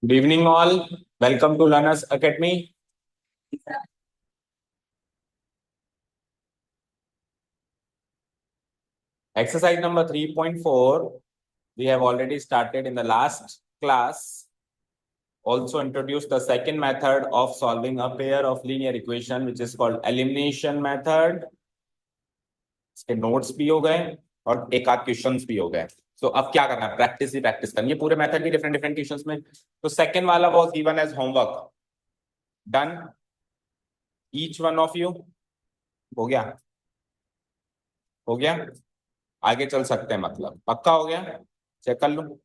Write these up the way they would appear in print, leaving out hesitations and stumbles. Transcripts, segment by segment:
Good evening, all. Welcome to Learners Academy. Exercise number 3.4. We have already started in the last class. Also introduced the second method of solving a pair of linear equation, which is called elimination method. इसके notes भी हो गए और एक आध questions भी हो गए. तो अब क्या करना है? प्रैक्टिस ही प्रैक्टिस करनी है पूरे मेथड की डिफरेंट डिफरेंट क्वेश्चंस में. तो सेकंड वाला was given as homework. Done each one of you. हो गया? हो गया? आगे चल सकते हैं, मतलब पक्का हो गया? चेक कर लूं.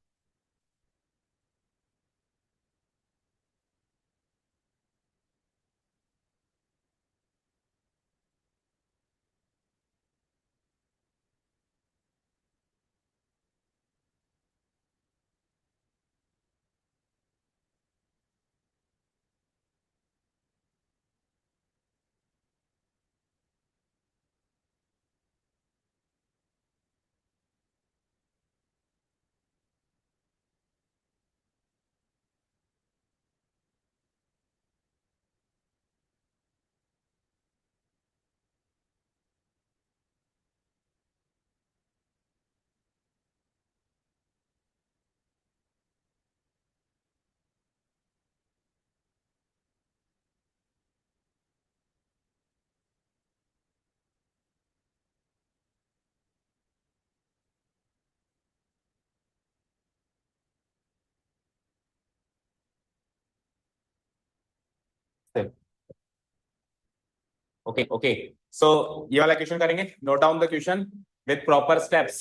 Okay okay. सो ये वाला क्वेश्चन करेंगे. Note down the question with proper steps.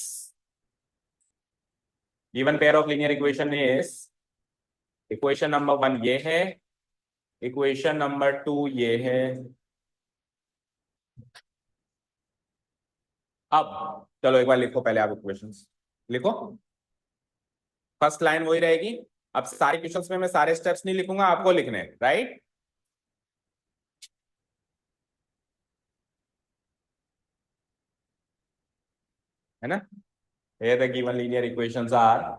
Given pair of linear equation is equation number 1 ये है, इक्वेशन नंबर 2 ये है. अब चलो एक बार लिखो पहले आप इक्वेशंस. लिखो. फर्स्ट लाइन वही रहेगी. अब सारे क्वेश्चंस में मैं सारे स्टेप्स नहीं लिखूंगा, आपको लिखने हैं, राइट? है ना? Here the given linear equations are.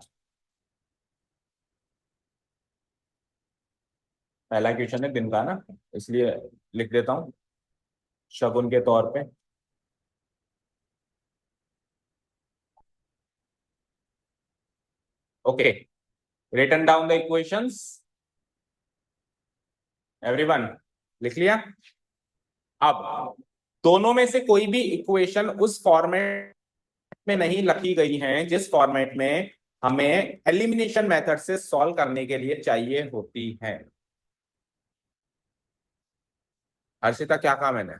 पहला क्वेश्चन है दिन का ना, इसलिए लिख देता हूं शगुन के तौर पे. Okay. Written down the equations. Everyone लिख लिया? अब दोनों में से कोई भी इक्वेशन उस फॉर्मेट में नहीं लिखी गई है जिस फॉर्मेट में हमें एलिमिनेशन मेथड से सॉल्व करने के लिए चाहिए होती है. हर्षिता क्या कहा मैंने?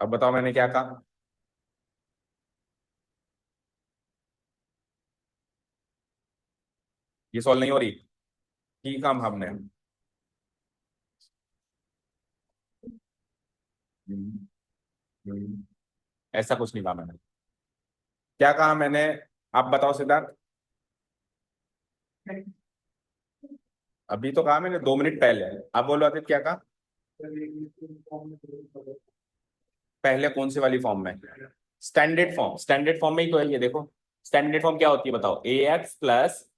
अब बताओ मैंने क्या कहा. ये सॉल्व नहीं हो रही की काम हमने. हम्म, हम्म. ऐसा कुछ नहीं कहा मैंने. क्या कहा मैंने? आप बताओ सिद्धार्थ. अभी तो कहा मैंने 2 मिनट पहले. आप बोलो आदित्य क्या कहा? पहले कौन सी वाली फॉर्म में? Standard form. स्टैंडर्ड फॉर्म में ही तो है ये. देखो स्टैंडर्ड फॉर्म क्या होती है बताओ. A x plus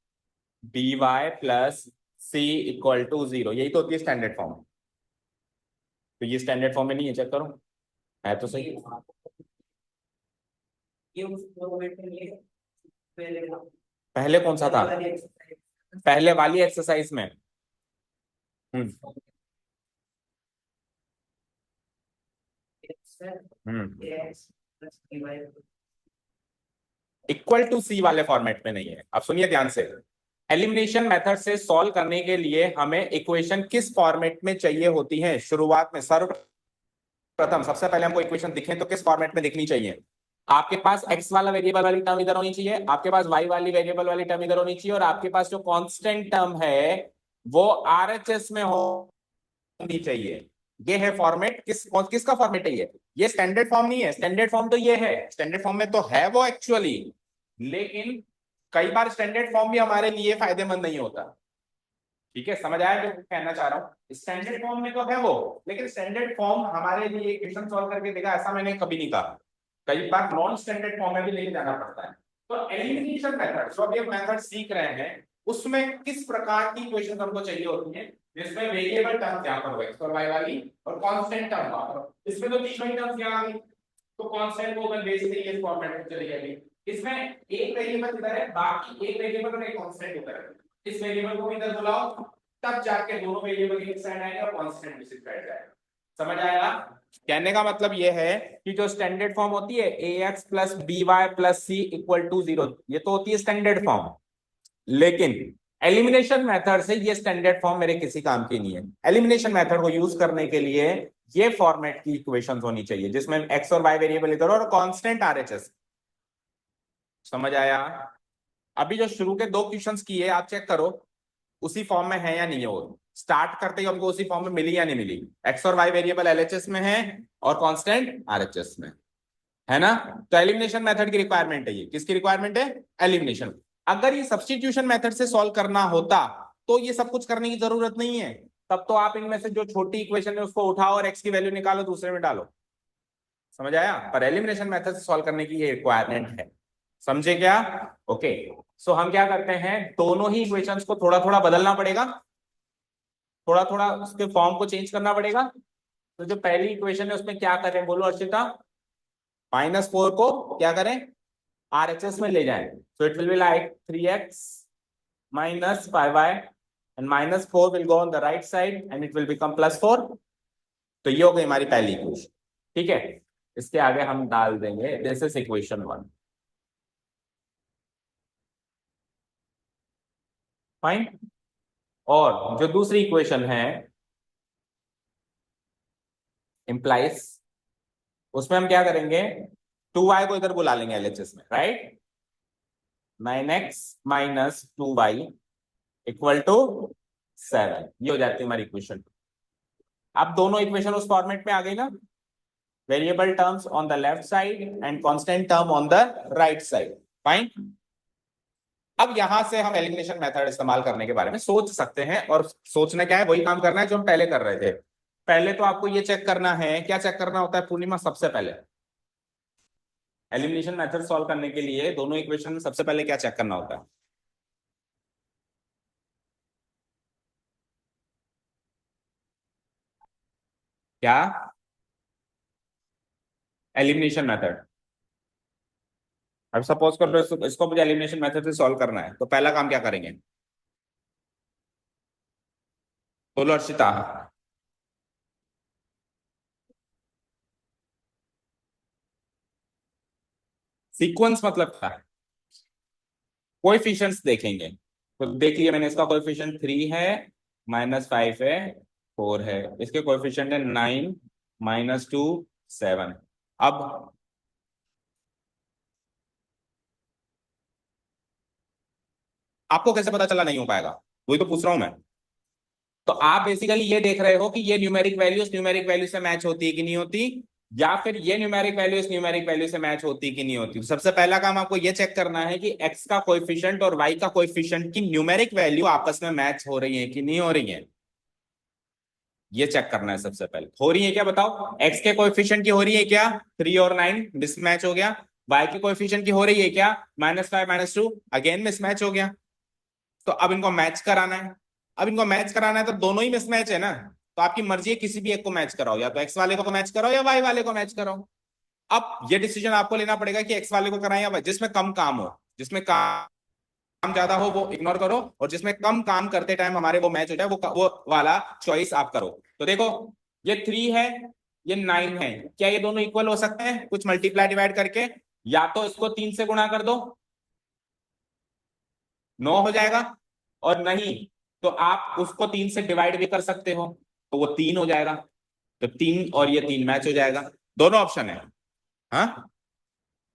b y plus c equal to 0. यही तो होती है स्टैंडर्ड फॉर्म. तो ये स्टैंडर्ड फॉर्म में नहीं है, चेक करो. है तो सही. पहले कौन सा था? पहले वाली एक्सरसाइज में. हम्म. इक्वल टू सी वाले फॉर्मेट में नहीं है. अब सुनिए ध्यान से. एलिमिनेशन मेथड से सॉल्व करने के लिए हमें इक्वेशन किस फॉर्मेट में चाहिए होती है? शुरुआत में सर्वप्रथम सबसे पहले हमको इक्वेशन दिखे तो किस फॉर्मेट में दिखनी चाहिए? आपके पास एक्स वाला वेरिएबल वाली टर्म इधर होनी चाहिए, आपके पास वाई वाली वेरिएबल वाली टर्म इधर होनी चाहिए, और आपके पास जो कांस्टेंट टर्म है वो आरएचएस में होनी चाहिए. ये है फॉर्मेट. किसका फॉर्मेट है ये स्टैंडर्ड फॉर्म नहीं है. स्टैंडर्ड फॉर्म तो ये है. स्टैंडर्ड फॉर्म में तो है वो एक्चुअली, लेकिन कई बार स्टैंडर्ड फॉर्म भी हमारे लिए फायदेमंद नहीं होता. ठीक है, समझ आया जो कहना चाह रहा हूँ? स्टैंडर्ड फॉर्म में तो है वो, लेकिन स्टैंडर्ड फॉर्म हमारे लिए इक्वेशन सॉल्व करके देगा ऐसा मैंने कभी नहीं कहा. कई बार नॉन स्टैंडर्ड फॉर्म में भी लेके जाना पड़ता है। तो एलिमिनेशन मेथड जो अभी हम मेथड सीख रहे हैं उसमें किस प्रकार की इक्वेशन हमको चाहिए होती है जिसमें वेरिएबल टर्म यहाँ पर हो एक्स और वाई वाली और कांस्टेंट टर्म वहां पर। इसमें तो तीनों ही टर्म्स यहाँ आ गई, तो कांस्टेंट को अगर बेस से इस फॉर्मेट में चली जाएगी। इसमें एक वेरिएबल इधर है, बाकी एक वेरिएबल और एक कांस्टेंट उधर है। इस वेरिएबल को इधर बुलाओ, तब जाके दोनों वेरिएबल एक साइड आएंगे और कांस्टेंट दूसरी साइड जाएगा। समझ आया? कहने का मतलब यह है कि जो स्टैंडर्ड फॉर्म होती है ax plus b y plus c equal to 0, ये तो होती है स्टैंडर्ड फॉर्म। लेकिन एलिमिनेशन मेथड से ये स्टैंडर्ड फॉर्म मेरे किसी काम की नहीं है। एलिमिनेशन मेथड को यूज करने के लिए ये फॉर्मेट की इक्वेशंस होनी चाहिए जिसमें एक्स और वाई वेरिएबल इधर और कांस्टेंट आरएचएस। समझ आया? अभी जो शुरू के दो क्वेश्चंस किए आप चेक करो उसी फॉर्म में है या नहीं है। वो स्टार्ट करते ही हमको उसी फॉर्म में मिली या नहीं मिली। एक्स और वाई वेरिएबल एलएचएस में है और कांस्टेंट आरएचएस में है ना। तो एलिमिनेशन मेथड की रिक्वायरमेंट है। ये किसकी रिक्वायरमेंट है? एलिमिनेशन। अगर ये सब्स्टिट्यूशन मेथड से सॉल्व करना होता तो ये सब कुछ करने की जरूरत नहीं है। तब तो आप इनमें से जो छोटी इक्वेशन है उसको उठाओ और एक्स की वैल्यू निकालो दूसरे में डालो। समझ आया? पर एलिमिनेशन मेथड से सॉल्व करने की ये रिक्वायरमेंट है। समझे क्या? ओके। सो हम क्या करते हैं, दोनों ही इक्वेशंस को थोड़ा थोड़ा बदलना पड़ेगा, थोड़ा थोड़ा उसके फॉर्म को चेंज करना पड़ेगा। तो जो पहली इक्वेशन है उसमें क्या करें बोलो अर्चिता? -4 को क्या करें? आरएचएस में ले जाएं। So it will be like 3x minus 5y and -4 will go on the right side and it will become +4। तो ये हो गई हमारी पहली इक्वेशन। ठीक है, इसके आगे हम डाल देंगे दिस इज इक्वेशन 1। फाइन। और जो दूसरी इक्वेशन है इंप्लाइज, उसमें हम क्या करेंगे? 2y को इधर बुला लेंगे एलएचएस में, right. 9x minus 2y equal to 7। ये हो जाती है हमारी इक्वेशन। अब दोनों इक्वेशन उस फॉर्मेट में आ गई ना, variable terms on the left side and constant term on the right side. Fine. अब यहां से हम एलिमिनेशन मेथड इस्तेमाल करने के बारे में सोच सकते हैं, और सोचना क्या है, वही काम करना है जो हम पहले कर रहे थे। पहले तो आपको ये चेक करना है, क्या चेक करना होता है पूर्णिमा? सबसे पहले एलिमिनेशन मेथड सॉल्व करने के लिए दोनों इक्वेशन में सबसे पहले क्या चेक करना होता है? क्या? Elimination method. अब सपोज कर लो इसको मुझे एलिमिनेशन मेथड से सॉल्व करना है, तो पहला काम क्या करेंगे बोलो अर्षिता? सीक्वेंस मतलब क्या है? कोएफिशिएंट्स देखेंगे। तो देख लिया मैंने, इसका कोएफिशिएंट 3 है, -5 है, 4 है। इसके कोएफिशिएंट है 9, -2, 7। अब आपको कैसे पता चला नहीं हो पाएगा? वही तो पूछ रहा हूं मैं। तो आप बेसिकली ये देख रहे हो कि ये न्यूमेरिक वैल्यू इस न्यूमेरिक वैल्यू से मैच होती है कि नहीं होती, या फिर ये न्यूमेरिक वैल्यू इस न्यूमेरिक वैल्यू से मैच होती है कि नहीं होती। तो सबसे पहला काम आपको ये चेक करना है कि x का कोएफिशिएंट और y का कोएफिशिएंट की न्यूमेरिक वैल्यू आपस में मैच हो रही है कि नहीं हो रही है। ये चेक करना है सबसे पहले। हो रही है क्या बताओ? x के कोएफिशिएंट की हो रही है क्या? 3 और 9 मिसमैच हो गया। y के कोएफिशिएंट की हो रही है क्या? -5 -2, अगेन मिसमैच हो गया। तो अब इनको मैच कराना है। अब इनको मैच कराना है तो दोनों ही मिसमैच है ना। तो आपकी मर्जी है, किसी भी एक को मैच कराओ, या तो एक्स वाले को मैच कराओ या वाई वाले को मैच कराओ। अब ये डिसीजन आपको लेना पड़ेगा कि एक्स वाले को कराएं या वाई। जिसमें कम काम हो, जिसमें काम ज्यादा हो वो इग्नोर करो, और जिसमें कम काम करते टाइम हमारे वो मैच हो जाए वो वाला चॉइस आप करो। तो देखो, ये 3 है, ये 9 है, क्या ये दोनों इक्वल हो सकते हैं कुछ मल्टीप्लाई डिवाइड करके? या तो इसको 3 से गुणा कर दो, 9 हो जाएगा, और नहीं तो आप उसको 3 से डिवाइड भी कर सकते हो, तो वो 3 हो जाएगा। तो 3 और ये 3 मैच हो जाएगा। दोनों ऑप्शन है। हाँ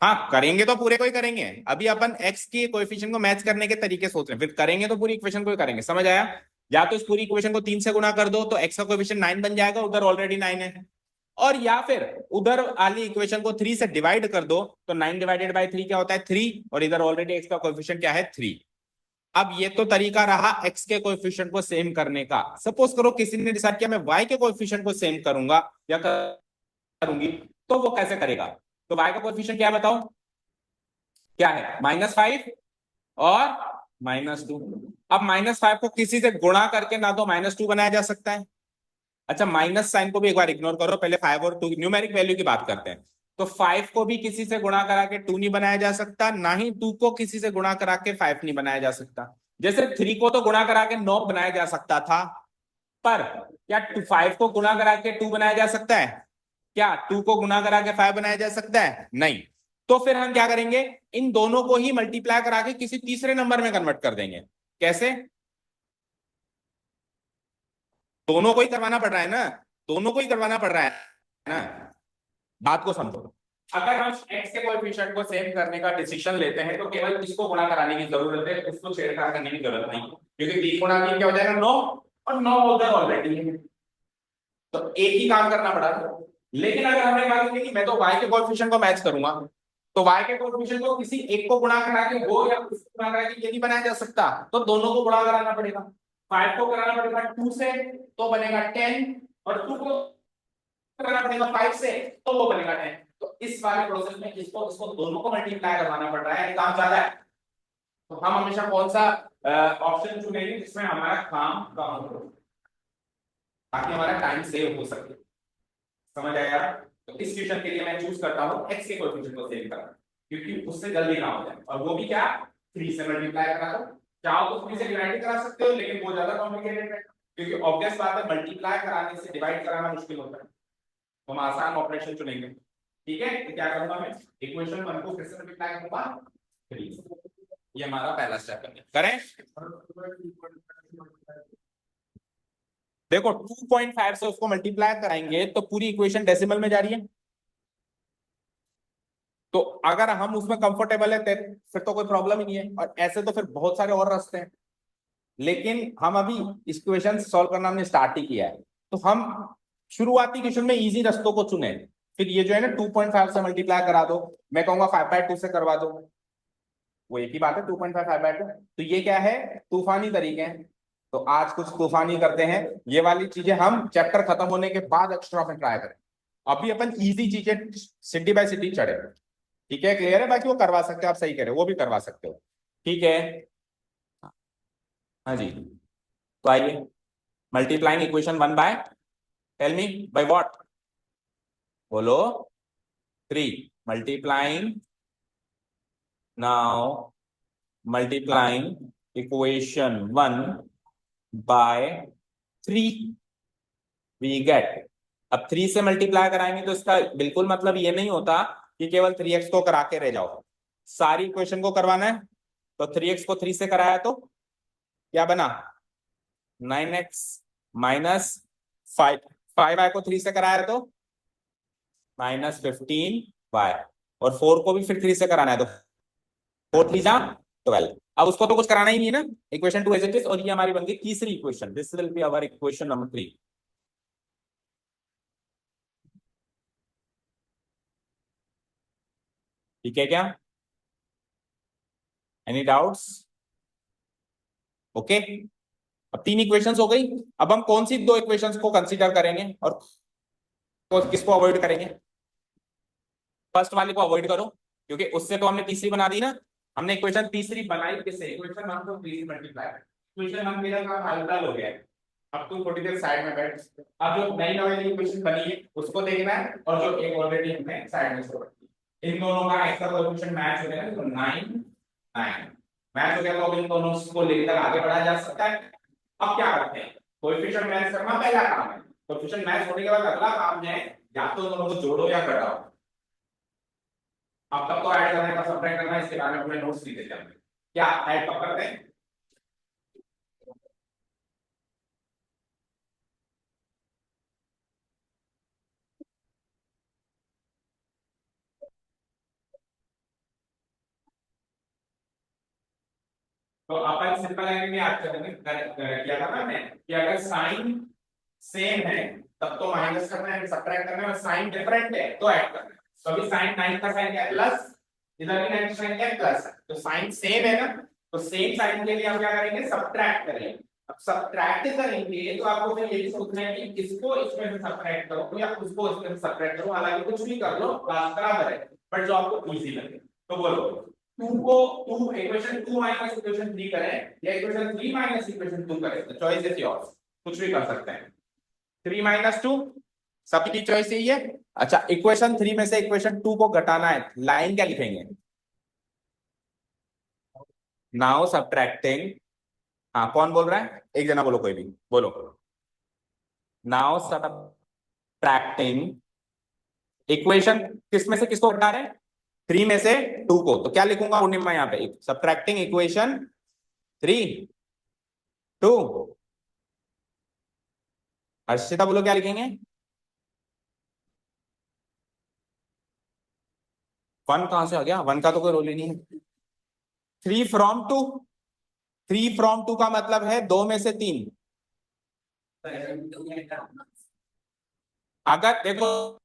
हाँ, करेंगे तो पूरे को ही करेंगे। अभी अपन एक्स की कोएफिशिएंट को मैच करने के तरीके सोच रहे हैं, फिर करेंगे तो पूरी इक्वेशन को ही करेंगे। समझ आया? या तो इस पूरी इक्वेशन को 3 से गुणा कर दो तो एक्स का कोएफिशिएंट 9 बन जाएगा, उधर ऑलरेडी 9 है। और या फिर उधर वाली इक्वेशन को 3 से डिवाइड कर दो तो 9 डिवाइडेड बाई 3 क्या होता है? 3, और इधर ऑलरेडी एक्स का कोएफिशिएंट क्या है? 3। अब ये तो तरीका रहा एक्स के कोएफिशिएंट को सेम करने का। सपोज करो किसी ने डिसाइड किया मैं वाई के कोएफिशिएंट को सेम करूंगा या करूंगी, तो वो कैसे करेगा? तो y का कोएफिशिएंट क्या है बताओ, क्या है -5 और -2। अब -5 को किसी से गुणा करके ना तो -2 बनाया जा सकता है। अच्छा, माइनस साइन को भी एक बार इग्नोर करो, पहले 5 और 2 न्यूमेरिक वैल्यू की बात करते हैं। तो 5 को भी किसी से गुणा करा के 2 नहीं बनाया जा सकता, ना ही 2 को किसी से गुणा करा के 5 नहीं बनाया जा सकता। जैसे 3 को तो गुणा करा के 9 बनाया जा सकता था, पर क्या 5 को गुणा करा के 2 बनाया जा सकता है? क्या 2 को गुणा करा के 5 बनाया जा सकता है? नहीं। तो फिर हम क्या करेंगे, इन दोनों को ही मल्टीप्लाई करा के किसी तीसरे नंबर में कन्वर्ट कर देंगे। कैसे? दोनों को ही करवाना पड़ रहा है ना, दोनों को ही करवाना पड़ रहा है ना। बात को समझो, अगर हम x के कोएफिशिएंट को सेम करने का डिसीजन लेते हैं तो केवल इसको गुणा कराने की जरूरत है, उसको छेड़छाड़ करने की जरूरत नहीं, क्योंकि 3 गुणा 3 क्या हो जाएगा 9, और 9 उधर ऑलरेडी है, तो एक ही काम करना पड़ा था। लेकिन अगर हमने कहा कि मैं तो y के कोएफिशिएंट को मैच करूंगा, तो y के कोएफिशिएंट को किसी एक को गुणा करा के वो या उसको गुणा करा के ये नहीं बनाया जा सकता, तो दोनों को गुणा कराना पड़ेगा। 5 को कराना पड़ेगा 2 से तो बनेगा 10, और 2 को कराना पड़ेगा 5 से तो वो बनेगा 10। तो इस वाले प्रोसेस में इसको इसको दोनों को मल्टीप्लाई करवाना पड़ रहा है, काम ज्यादा है। तो हम हमेशा कौन सा ऑप्शन चुनेंगे जिसमें हमारा काम कम हो, ताकि हमारा टाइम सेव हो सके। समझ आया? तो इस क्वेश्चन के लिए मैं चूज करता हूं x के कोएफिशिएंट को सेव करना, क्योंकि उससे जल्दी काम हो जाए, और वो भी क्या 3 से मल्टीप्लाई करा दो। चाहो तो 3 से डिवाइड करा सकते हो, लेकिन वो ज्यादा कॉम्प्लिकेटेड है, क्योंकि ऑब्वियस बात है मल्टीप्लाई कराने से डिवाइड कराना मुश्किल होता है। तो हम आसान ऑपरेशन चुनेंगे। ठीक है, तो क्या करूंगा मैं, इक्वेशन 1 को किससे मल्टीप्लाई करूंगा 3 से। ये हमारा पहला स्टेप है, करें। देखो 2.5 से उसको मल्टीप्लाई कराएंगे तो पूरी इक्वेशन डेसिमल में जा रही है, तो अगर हम उसमें कंफर्टेबल है फिर तो कोई प्रॉब्लम ही नहीं है, और ऐसे तो फिर बहुत सारे और रास्ते हैं। लेकिन हम अभी इक्वेशन सॉल्व करना हमने स्टार्ट ही किया है, तो हम शुरुआती क्वेश्चन में इजी रास्तों को चुने। फिर ये जो है ना 2.5 से मल्टीप्लाई करा दो, मैं कहूंगा 5/2 से करवा दो, वो एक ही बात है 2.5 5/2। तो ये क्या है, तूफानी तरीके हैं। तो आज कुछ तूफानी करते हैं, ये वाली चीजें हम चैप्टर खत्म होने के बाद एक्स्ट्रा में ट्राई करें। अभी अपन इजी चीजें सिटी बाय सिटी चढ़े। ठीक है, क्लियर है? बाकी वो करवा सकते हो, आप सही कह रहे हो, वो भी करवा सकते हो। ठीक है, हाँ जी। तो आइए, multiplying equation 1 by, tell me by what, बोलो 3। Multiplying, now multiplying equation 1 by 3 we get. अब 3 से मल्टीप्लाई कराएंगे तो इसका बिल्कुल मतलब ये नहीं होता कि केवल 3x को करा के रह जाओ, सारी इक्वेशन को करवाना है। तो 3x को 3 से कराया तो क्या बना 9x माइनस 5, 5y को 3 से कराया तो -15y, और 4 को भी फिर 3 से कराना है तो 4 3 जा 12। अब उसको तो कुछ कराना ही नहीं है ना, इक्वेशन 2 एज इट इज, और ये हमारी बन गई तीसरी equation. This will be our equation number 3। ठीक है क्या? Any doubts? ओके, अब 3 इक्वेशंस हो गई। अब हम कौन सी 2 इक्वेशंस को कंसीडर करेंगे और किसको अवॉइड करेंगे? फर्स्ट वाले को अवॉइड करो, क्योंकि उससे तो हमने तीसरी बना दी ना। हमने इक्वेशन तीसरी बनाई किससे, इक्वेशन 1 को 3 से मल्टीप्लाई। इक्वेशन 1 मेरा काम हल हो गया है। अब तू थोड़ी देर साइड में बैठ, अब जो नई वाली इक्वेशन बनी है उसको देखना है, और जो एक ऑलरेडी हमने साइड में छोड़ दी, इन दोनों का x का कोएफिशिएंट मैच हो गया तो 9 9 मैच हो गया, तो इन दोनों को लेकर आगे बढ़ा जा सकता है। अब क्या करते हैं, कोएफिशिएंट मैच करना पहला काम है। कोएफिशिएंट मैच होने के बाद अगला काम है या तो दोनों को जोड़ो या घटाओ। अब तब तो ऐड करना है, सब्ट्रैक्ट करना है, इसके बारे में अपने नोट्स लिखे थे हमने। क्या ऐड कब करते हैं? तो अपन सिंपल लैंग्वेज में याद करेंगे, किया था ना मैंने कि अगर साइन सेम है तब तो माइनस करना है, सब्ट्रैक्ट करना है, और साइन डिफरेंट है तो ऐड करना है। तो अभी साइन 9 का साइन क्या है प्लस, इधर भी 9 का साइन क्या है प्लस है, तो साइन सेम है ना, तो सेम साइन के लिए हम क्या करेंगे, सब्ट्रैक्ट करेंगे। अब सब्ट्रैक्ट करेंगे तो आपको फिर ये भी सोचना है कि इसको इसमें से सब्ट्रैक्ट करो या उसको इसमें से सब्ट्रैक्ट करो, हालांकि कुछ भी कर लो बात बराबर है। बट जो आपको इजी लगे। तो बोलो टू इक्वेशन 2 माइनस इक्वेशन 3 करें या इक्वेशन 3 माइनस इक्वेशन 2 करें, तो चॉइस इज योर्स, कुछ भी कर सकते हैं। 3 माइनस 2 सबकी चॉइस यही है। अच्छा, इक्वेशन 3 में से इक्वेशन 2 को घटाना है, लाइन क्या लिखेंगे? नाउ सब्ट्रैक्टिंग, हाँ कौन बोल रहा है, एक जना बोलो, कोई भी बोलो। नाउ सब्ट्रैक्टिंग इक्वेशन, किस में से किसको घटा रहे हैं? 3 में से 2 को, तो क्या लिखूंगा पूर्णिमा यहाँ पे? Subtracting equation 3 2। हर्षिता बोलो क्या लिखेंगे? 1 कहां से आ गया? 1 का तो कोई रोल ही नहीं है। 3 फ्रॉम 2, 3 फ्रॉम 2 का मतलब है 2 में से 3। अगर देखो,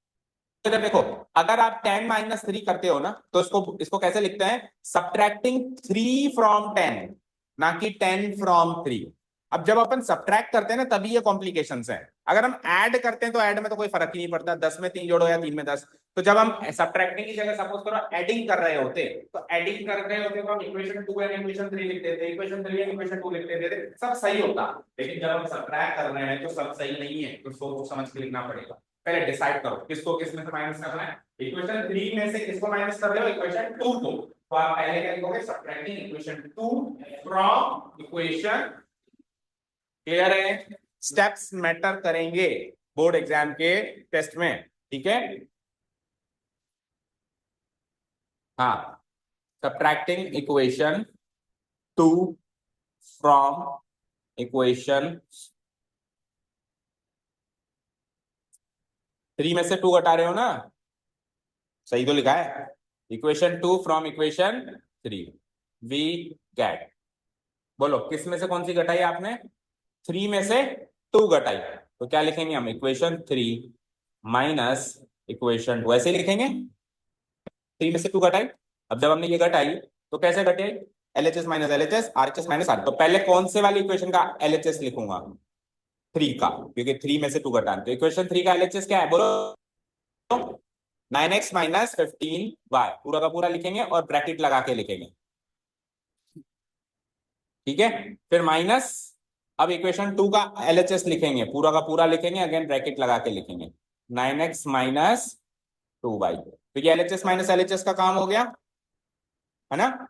इधर देखो, अगर आप 10 माइनस 3 करते हो ना, तो इसको कैसे लिखते हैं? सब्ट्रैक्टिंग 3 फ्रॉम 10, ना कि 10 फ्रॉम 3। अब जब अपन सब्ट्रैक्ट करते हैं ना, तभी ये कॉम्प्लिकेशंस हैं। अगर हम ऐड करते हैं तो ऐड में तो कोई फर्क ही नहीं पड़ता, 10 में 3 जोड़ो या 3 में 10। तो जब हम सब्ट्रैक्टिंग की जगह सपोज करो एडिंग कर रहे होते, तो एडिंग कर रहे होते तो हम इक्वेशन 2 एंड इक्वेशन 3 लिखते थे, इक्वेशन 3 एंड इक्वेशन 2 लिखते थे, सब सही होता। लेकिन जब हम सब्ट्रैक्ट कर रहे हैं तो सब सही नहीं है, तो सोच समझ के लिखना पड़ेगा। पहले डिसाइड करो किसको किस में से माइनस करना है। इक्वेशन 3 में से किसको माइनस कर रहे हो? इक्वेशन 2 को। तो आप पहले क्या लिखोगे? Subtracting equation 2 from equation. Clear है? स्टेप्स मैटर करेंगे बोर्ड एग्जाम के टेस्ट में, ठीक है? हाँ, सब्ट्रैक्टिंग इक्वेशन 2 फ्रॉम इक्वेशन 3 में से 2 घटा रहे हो ना, सही तो लिखा है। Equation 2 from equation 3 we get, बोलो किस में से कौन सी घटाई आपने? 3 में से 2 घटाई, तो क्या लिखेंगे हम? इक्वेशन 3 माइनस इक्वेशन 2, ऐसे ही लिखेंगे। 3 में से 2 घटाई। अब जब हमने ये घटाई तो कैसे घटे? LHS minus LHS, RHS minus R। तो पहले कौन से वाली इक्वेशन का LHS लिखूंगा? 3 का, क्योंकि 3 में से 2 घटाना। तो इक्वेशन 3 का LHS क्या है बोलो? 9x माइनस 15y, पूरा का पूरा लिखेंगे और ब्रैकेट लगा के लिखेंगे, ठीक है? फिर माइनस, अब इक्वेशन 2 का LHS लिखेंगे, पूरा का पूरा लिखेंगे, अगेन ब्रैकेट लगा के लिखेंगे, 9x माइनस 2y। तो ये LHS माइनस LHS का काम हो गया, है ना?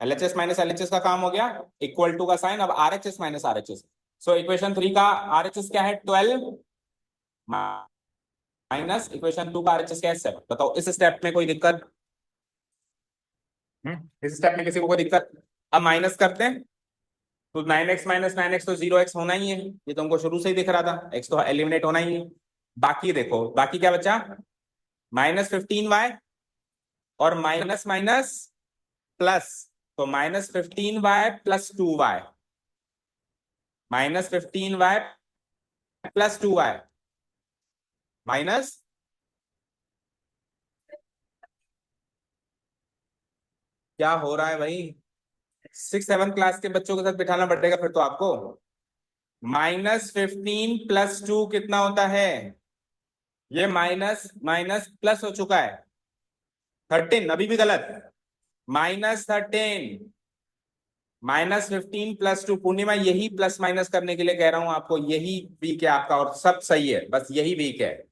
LHS माइनस LHS का काम हो गया, इक्वल टू का साइन, अब RHS minus RHS। So equation 3 का RHS क्या है? 12 माइनस इक्वेशन 2 का RHS क्या है? 7। बताओ इस स्टेप में कोई दिक्कत? इस स्टेप में किसी को कोई दिक्कत? अब माइनस करते हैं तो 9x माइनस 9x तो 0x होना ही है, ये तो हमको शुरू से ही दिख रहा था, x तो एलिमिनेट होना ही है। बाकी देखो, बाकी क्या बचा? माइनस 15y और माइनस माइनस प्लस, तो minus 15y plus 2y, minus 15y plus 2y minus, क्या हो रहा है भाई? 6 7 क्लास के बच्चों के साथ बिठाना पड़ेगा फिर तो आपको। माइनस 15 प्लस 2 कितना होता है? ये माइनस माइनस प्लस हो चुका है, 13, अभी भी गलत। -13, -15 प्लस 2। पूर्णिमा यही प्लस माइनस करने के लिए कह रहा हूं आपको, यही वीक है आपका और सब सही है, बस यही वीक है।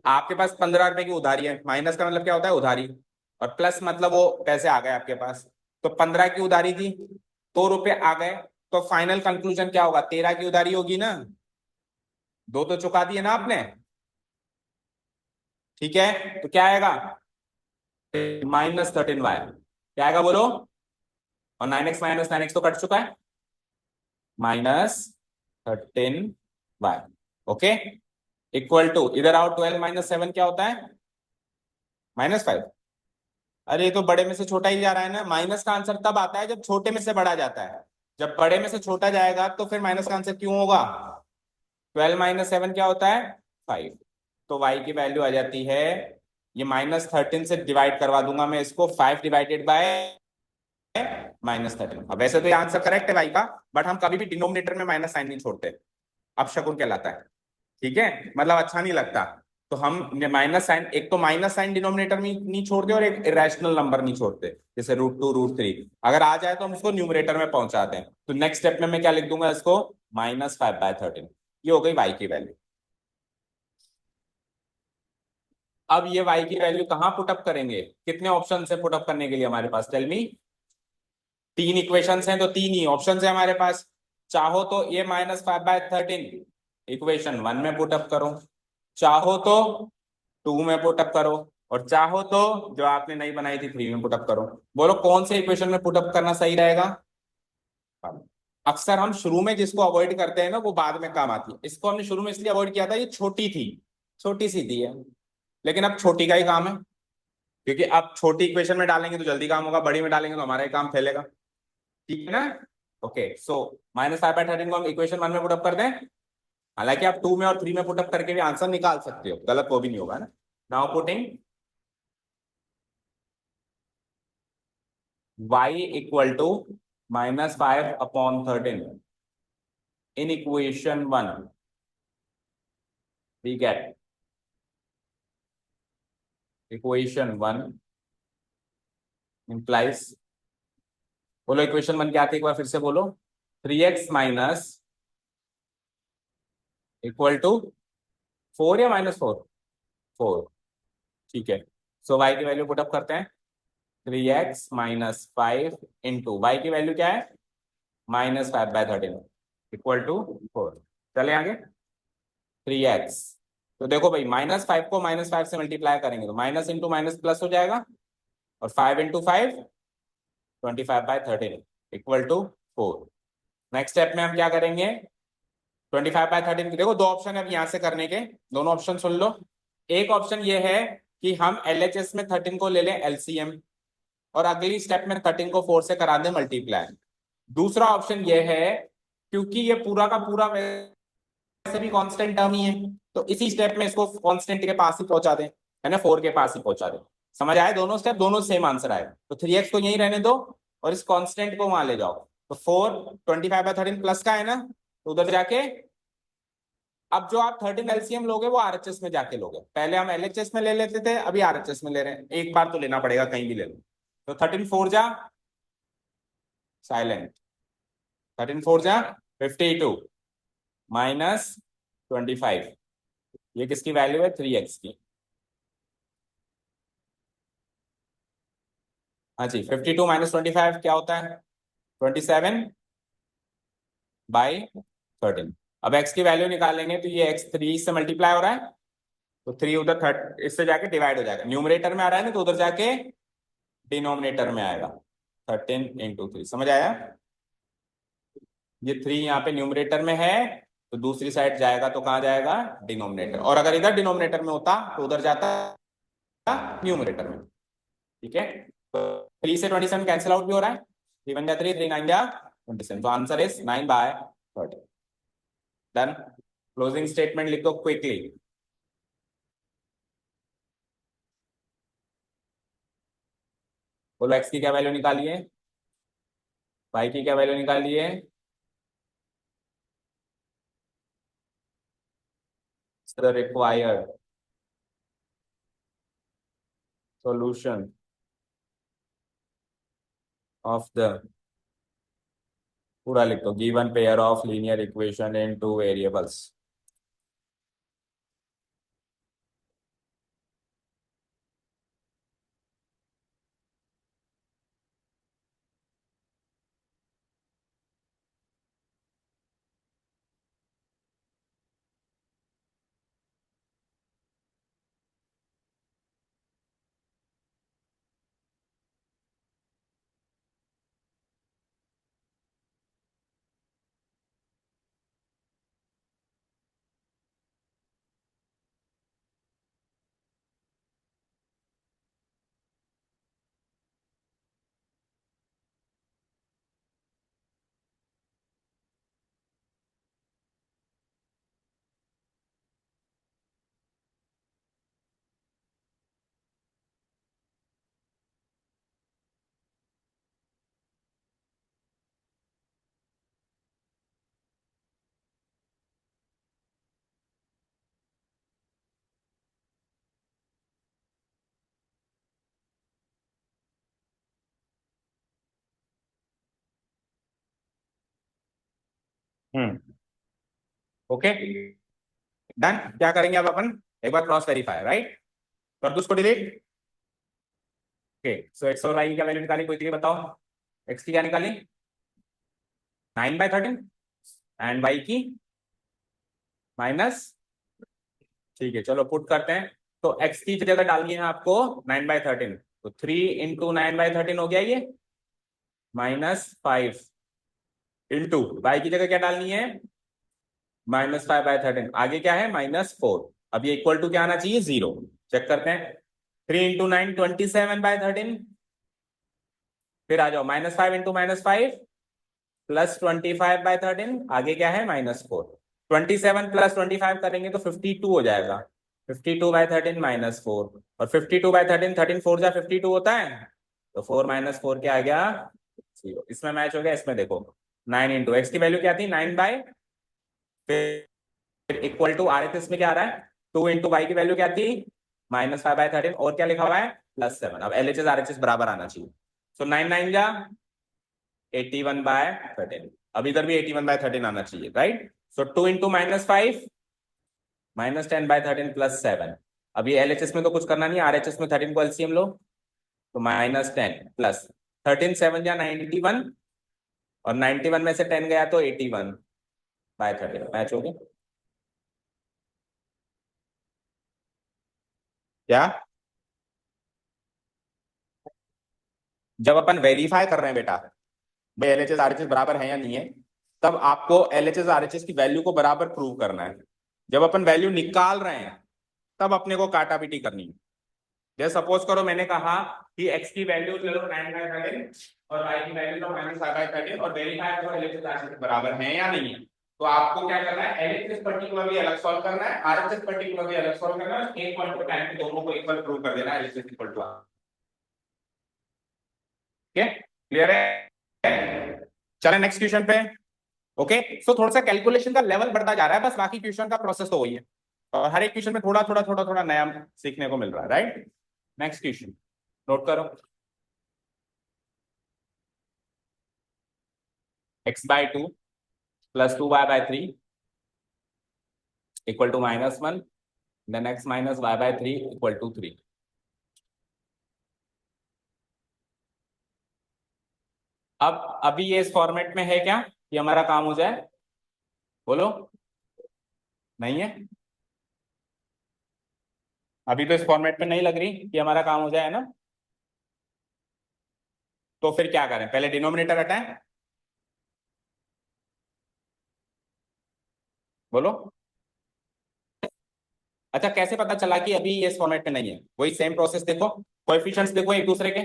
आपके पास 15 रुपए की उधारी है, माइनस का मतलब क्या होता है? उधारी, और प्लस मतलब वो पैसे आ गए आपके पास। तो 15 की उधारी थी, 2 रुपए आ गए, तो फाइनल कंक्लूजन क्या होगा? 13 की उधारी होगी ना, 2 तो चुका दिए ना आपने, ठीक है? तो क्या आएगा? -13y, क्या आएगा बोलो? और 9x माइनस 9x तो कट चुका है, -13y। ओके, इक्वल टू, इधर आओ, 12 माइनस 7 क्या होता है? -5। अरे ये तो बड़े में से छोटा ही जा रहा है ना, माइनस का आंसर तब आता है जब छोटे में से बड़ा जाता है, जब बड़े में से छोटा जाएगा तो फिर माइनस का आंसर क्यों होगा? 12 माइनस 7 क्या होता है? 5। तो y की वैल्यू आ जाती है, ये -13 से डिवाइड करवा दूंगा मैं इसको, 5 डिवाइडेड बाय -13। अब वैसे तो ये आंसर करेक्ट है y का, बट हम कभी भी डिनोमिनेटर में माइनस साइन नहीं छोड़ते, अब शकुन कहलाता है, ठीक है? मतलब अच्छा नहीं लगता। तो हम माइनस साइन, एक तो माइनस साइन डिनोमिनेटर में नहीं छोड़ते और एक इरेशनल नंबर नहीं छोड़ते, जैसे √2 √3। अगर आ जाए तो हम उसको न्यूमरेटर में पहुंचाते हैं। तो नेक्स्ट स्टेप में मैं क्या लिख दूंगा इसको, -5/13। ये हो गई y की वैल्यू। अब ये y की वैल्यू कहाँ पुटअप करेंगे, कितने ऑप्शन है पुटअप करने के लिए हमारे पास, टेल मी। तीन इक्वेशंस हैं तो तीन ही ऑप्शन है हमारे पास। चाहो तो ये -5/13 इक्वेशन 1 में पुटअप करो, चाहो तो 2 में पुटअप करो, और चाहो तो जो आपने नई बनाई थी 3 में पुटअप करो। बोलो कौन से इक्वेशन में पुटअप करना सही रहेगा। अक्सर हम शुरू में जिसको अवॉइड करते हैं ना वो बाद में काम आती है। इसको हमने शुरू में इसलिए अवॉइड किया था, ये छोटी थी, छोटी सी थी है, लेकिन अब छोटी का ही काम है, क्योंकि अब छोटी इक्वेशन में डालेंगे तो जल्दी काम होगा, बड़ी में डालेंगे तो हमारा ही काम फैलेगा। ठीक है ना। ओके, सो -5/13 को हम इक्वेशन 1 में पुटअप कर दें। हालांकि आप 2 में और 3 में पुटअप करके भी आंसर निकाल सकते हो, गलत वो भी नहीं होगा ना। Now putting y equal to -5/13 in equation 1, we get equation 1 implies, बोलो इक्वेशन 1 क्या थी एक बार फिर से बोलो। 3x माइनस इक्वल टू 4 या -4, 4। ठीक है, सो y की वैल्यू पुटअप करते हैं। 3x - 5 इंटू y की वैल्यू क्या है, -5/13 इक्वल टू 4। चले आगे, 3x, तो देखो भाई -5 को -5 से मल्टीप्लाई करेंगे तो माइनस इंटू माइनस प्लस हो जाएगा, और 5 into 5 25/13 equal to 4। Next step में हम क्या करेंगे, 25/13 की देखो दो ऑप्शन है अब यहाँ से करने के, दोनों ऑप्शन सुन लो। एक ऑप्शन ये है कि हम LHS में 13 को ले लें LCM, और अगली स्टेप में 13 को 4 से करा दें मल्टीप्लाई। दूसरा ऑप्शन ये है, क्योंकि ये पूरा का पूरा वैसे भी कांस्टेंट टर्म ही है, तो इसी स्टेप में इसको कांस्टेंट के पास ही पहुंचा दें, है ना, 4 के पास ही पहुंचा दें। समझ आए, दोनों स्टेप दोनों सेम आंसर आए, तो 3x को यहीं रहने दो और इस कांस्टेंट को वहां ले जाओ। तो 4 25/13 प्लस का है ना, तो उधर जाके अब जो आप 13 LCM लोगे वो RHS में जाके लोगे, पहले हम LHS में ले लेते थे, अभी RHS में ले रहे हैं, एक बार तो लेना पड़ेगा कहीं भी ले लो। तो 13 4 जा साइलेंट, 13 4 जा 52 -25, ये किसकी वैल्यू है, 3x की। हाँ जी, 52 -25 क्या होता है, 27/13। अब x की वैल्यू निकालेंगे तो ये x 3 से मल्टीप्लाई हो रहा है, तो 3 उधर 30 इससे जाके डिवाइड हो जाएगा, न्यूमरेटर में आ रहा है ना तो उधर जाके डिनोमिनेटर में आएगा। 13 × 3, समझ आया। ये 3 यहाँ पे न्यूमरेटर में है, तो दूसरी साइड जाएगा तो कहाँ जाएगा, डिनोमिनेटर, और अगर इधर डिनोमिनेटर में होता तो उधर जाता न्यूमरेटर में। ठीक है, तो 3 से 27 कैंसिल आउट भी हो रहा है, 3 1 जा 3, 3 9 जा 27, तो answer is 9/13। Done. Closing statement लिख दो क्विकली। बोलो एक्स की क्या वैल्यू निकाली है, वाई की क्या वैल्यू निकाली है। the required solution of the, पूरा लिख दो, given pair of linear equation in two variables. Okay done. क्या करेंगे अब अपन, एक बार क्रॉस वेरीफाई, राइट, कर दो उसको डिलीट। ओके सो एक्स और वाई की क्या वैल्यू निकाली, कोई बताओ। एक्स की क्या निकाली 9/13 एंड वाई की माइनस, ठीक है चलो पुट करते हैं। तो एक्स की जगह डालनी है आपको 9/13, तो 3 × 9/13 हो गया ये, -5 इंटू वाई की जगह क्या डालनी है -5/13, आगे क्या है -4। अब ये इक्वल टू क्या आना चाहिए 0। चेक करते हैं, 3 × 9 27/13, फिर आ जाओ -5 इंटू -5 +25/13, आगे क्या है -4। 27 + 25 करेंगे तो 52 हो जाएगा, 52/13 -4, और 52/13 13 4 जा 52 होता है, तो 4 - 4 क्या आ गया 0। इसमें मैच हो गया, इसमें देखो 9 इंटू एक्स की वैल्यू क्या थी 9 बाय, फिर equal to R H S में क्या आ रहा है 2 इंटू वाई की वैल्यू क्या थी -5/13, और क्या लिखा हुआ है +7। अब L H S R H S बराबर आना चाहिए, सो 9 9 जा 81/13, अब इधर भी 81/13 आना चाहिए, राइट। सो 2 इंटू -5 -10/13 +7। अब ये एलएचएस में तो कुछ करना नहीं, आरएचएस में 13 को एलसीएम लो, तो -10 प्लस 13 7 या 91, और 91 में से 10 गया तो 81/13 मैच हो गया। क्या जब अपन वेरीफाई कर रहे हैं बेटा भाई एलएचएस आरएचएस बराबर है या नहीं है, तब आपको एलएचएस आरएचएस की वैल्यू को बराबर प्रूव करना है। जब अपन वैल्यू निकाल रहे हैं तब अपने को काटा पीटी करनी है। जैसे सपोज करो मैंने कहा कि x की वैल्यू ले लो 9/13 और y की वैल्यू लो -5/13, और वेरीफाई करो एलएचएस आरएचएस बराबर है या नहीं है। तो आपको क्या करना है, एलएचएस पर्टिकुलरली अलग सॉल्व करना है, आरएचएस पर्टिकुलरली अलग सॉल्व करना है, एक पॉइंट पे टाइम पे दोनों को इक्वल प्रूव कर देना है LHS equal to. Okay clear है, चलें नेक्स्ट क्वेश्चन पे। ओके सो थोड़ा सा कैलकुलेशन का लेवल बढ़ता जा रहा है, बस बाकी क्वेश्चन का प्रोसेस तो वही है, और हर एक क्वेश्चन में थोड़ा थोड़ा थोड़ा थोड़ा नया सीखने को मिल रहा है, राइट। नेक्स्ट क्वेश्चन नोट करो, x/2 + 2y/3 equal to -1, then x - y/3 equal to 3। अब अभी ये इस फॉर्मेट में है क्या कि हमारा काम हो जाए, बोलो नहीं है, अभी तो इस फॉर्मेट में नहीं लग रही कि हमारा काम हो जाए ना, तो फिर क्या करें, पहले डिनोमिनेटर हटाएं, बोलो। अच्छा कैसे पता चला कि अभी ये इस फॉर्मेट में नहीं है, वही सेम प्रोसेस देखो, कोएफिशिएंट्स देखो एक दूसरे के,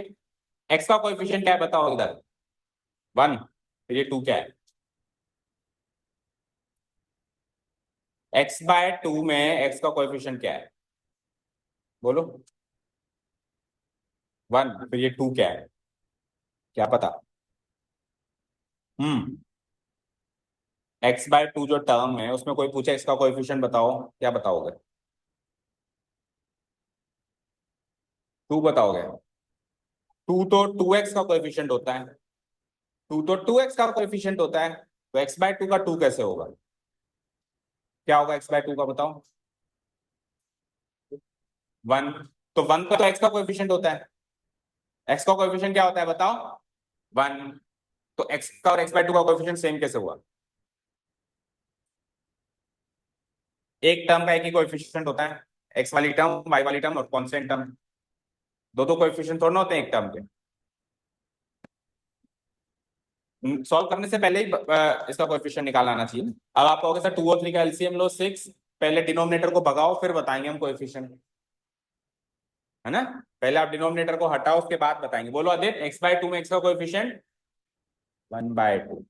x का कोएफिशिएंट क्या है बताओ इधर 1, फिर ये 2 क्या है, x/2 में x का कोएफिशिएंट क्या है बोलो 1, फिर ये 2 क्या है, क्या पता। x/2 जो टर्म है उसमें कोई पूछे x का कोएफिशिएंट बताओ, क्या बताओगे 2 बताओगे, 2 तो 2x का कोएफिशिएंट होता है, 2 तो 2x का कोएफिशिएंट होता है, तो x/2 का 2 कैसे होगा, क्या होगा x/2 का बताओ 1, तो 1 का तो x का कोएफिशिएंट होता है, x का कोएफिशिएंट क्या होता है बताओ 1, तो x का और x/2 का कोएफिशिएंट सेम कैसे हुआ, एक टर्म का एक ही कोएफिशिएंट होता है, x वाली टर्म y वाली टर्म और कांस्टेंट टर्म, दो दो कोएफिशिएंट थोड़ा ना होते हैं एक टर्म के। सॉल्व करने से पहले ही इसका कोएफिशिएंट निकाल आना चाहिए। अब आप कहोगे सर 2 और 3 का एलसीएम लो 6, पहले डिनोमिनेटर को भगाओ फिर बताएंगे हम कोएफिशिएंट, है ना। पहले आप डिनोमिनेटर को हटाओ उसके बाद बताएंगे, बोलो आदित्य x/2 में x का कोएफिशिएंट 1/2।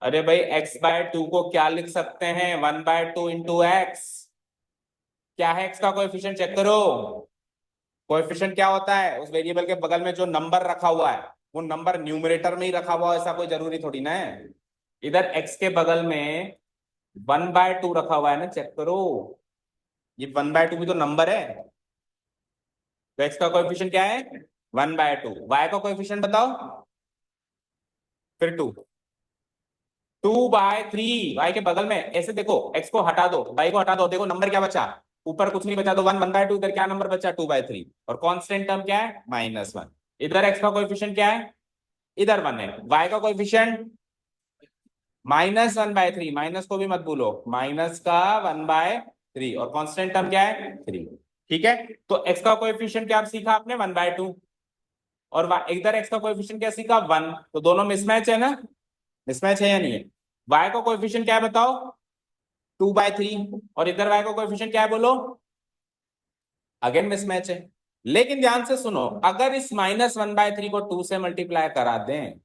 अरे भाई x/2 को क्या लिख सकते हैं 1/2 इंटू एक्स, क्या है x का कोएफिशिएंट चेक करो, कोएफिशिएंट क्या होता है उस वेरिएबल के बगल में जो नंबर रखा हुआ है वो नंबर न्यूमरेटर में ही रखा हुआ है, ऐसा कोई जरूरी थोड़ी ना है। इधर x के बगल में 1/2 रखा हुआ है ना, चेक करो ये 1/2 भी तो नंबर है, तो x का कोएफिशिएंट क्या है 1/2, y का कोएफिशिएंट बताओ फिर 2, 2/3 y के बगल में ऐसे देखो, x को हटा दो, y को हटा दो, देखो नंबर क्या बचा, ऊपर कुछ नहीं बचा तो 1/2, इधर क्या नंबर बचा 2/3, और कांस्टेंट टर्म क्या है -1। इधर x का कोएफिशिएंट क्या है, इधर 1 है, y का कोएफिशिएंट -1/3, माइनस को भी मत भूलो, माइनस का 1/3, और कांस्टेंट टर्म क्या है 3। ठीक है, तो x का कोएफिशिएंट क्या सीखा आपने 1/2, और इधर x का कोएफिशिएंट क्या सीखा 1, तो दोनों मिसमैच है ना, मिसमैच है या नहीं है। y का कोएफिशिएंट क्या है बताओ 2/3, और इधर y का कोएफिशिएंट क्या है बोलो, अगेन मिसमैच है। लेकिन ध्यान से सुनो, अगर इस -1/3 को 2 से मल्टीप्लाई करा दें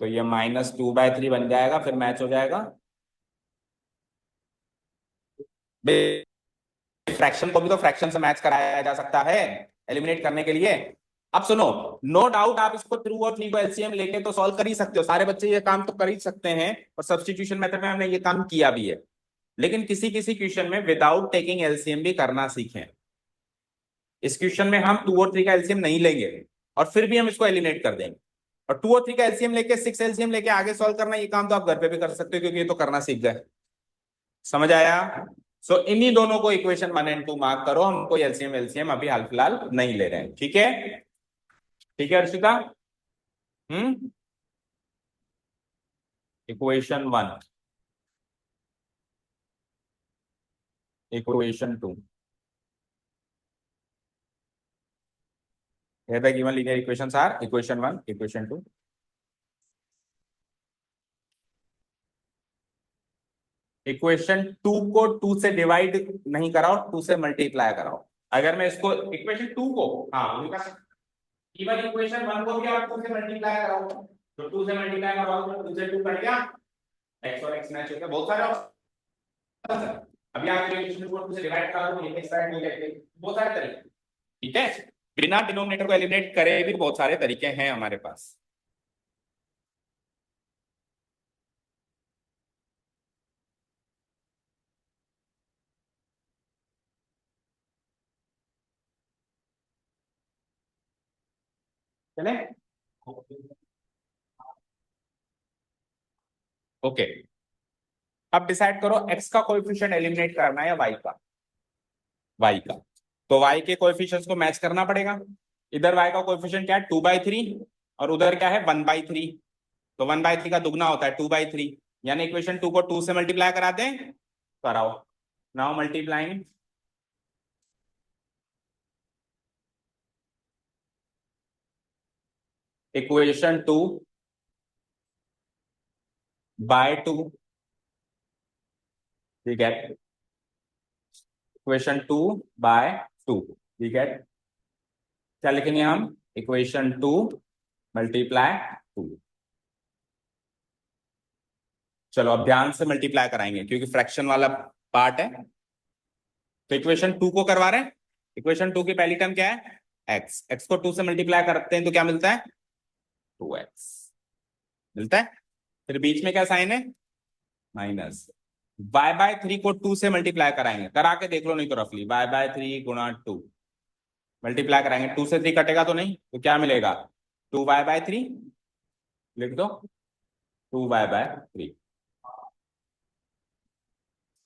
तो ये -2/3 बन जाएगा, फिर मैच हो जाएगा। फ्रैक्शन को भी तो फ्रैक्शन से मैच कराया जा सकता है एलिमिनेट करने के लिए। अब सुनो, नो डाउट आप इसको थ्रू और थ्री को एलसीएम लेके तो सॉल्व कर ही सकते हो, सारे बच्चे ये काम तो कर ही सकते हैं, और सब्स्टिट्यूशन मेथड में हमने ये काम किया भी है। लेकिन किसी किसी क्वेश्चन में विदाउट टेकिंग एलसीएम भी करना सीखें। इस क्वेश्चन में हम 2 और 3 का एलसीएम नहीं लेंगे, और फिर भी हम इसको एलिमिनेट कर देंगे। और 2 और 3 का एलसीएम लेके 6 एलसीएम लेके आगे सॉल्व करना, ये काम तो आप घर पे भी कर सकते हो, क्योंकि ये तो करना सीख गए। समझ आया। सो इन्हीं दोनों को इक्वेशन 1 और 2 मार्क करो, हम कोई एलसीएम एलसीएम अभी हाल फिलहाल नहीं ले रहे हैं। ठीक है, ठीक है Arshita. Equation 1, equation 2, here the given linear equations are equation 1, equation 2। Equation 2 को 2 से डिवाइड नहीं कराओ, 2 से मल्टीप्लाई कराओ। अगर मैं इसको इक्वेशन 2 को, हाँ इवन इक्वेशन 1 को भी आप 2 से मल्टीप्लाई कराओ, तो 2 से मल्टीप्लाई कराओ तो 2 से 2 कट गया, x और x मैच हो गया, बहुत सारे ऑप्शन है। अभी आप इक्वेशन को 2 से डिवाइड करा दो, ये साइड हो जाएगी, बहुत सारे तरीके। ठीक है, बिना डिनोमिनेटर को एलिमिनेट करे भी बहुत सारे तरीके हैं हमारे पास। चले, ओके। अब डिसाइड करो x का कोएफिशिएंट एलिमिनेट करना है या y का, y का। तो y के कोएफिशिएंट्स को मैच करना पड़ेगा। इधर y का कोएफिशिएंट क्या है 2/3, और उधर क्या है 1/3, तो 1/3 का दुगना होता है 2/3, यानी इक्वेशन 2 को 2 से मल्टीप्लाई करा दें, कराओ। नाउ मल्टीप्लाइंग, इक्वेशन 2 बाय 2, ठीक है, इक्वेशन 2 बाय 2, ठीक है। क्या लिखेंगे हम, इक्वेशन 2 मल्टीप्लाई 2। चलो अब ध्यान से मल्टीप्लाई कराएंगे क्योंकि फ्रैक्शन वाला पार्ट है। तो इक्वेशन 2 को करवा रहे हैं, इक्वेशन 2 की पहली टर्म क्या है x, x को 2 से मल्टीप्लाई करते हैं तो क्या मिलता है 2x मिलता है। फिर बीच में क्या साइन है माइनस, y/3 को 2 से मल्टीप्लाई कराएंगे, करा के देख लो नहीं तो रफली, y/3 गुणा 2 मल्टीप्लाई कराएंगे, 2 से 3 कटेगा तो नहीं, तो क्या मिलेगा 2y/3, लिख दो 2y/3।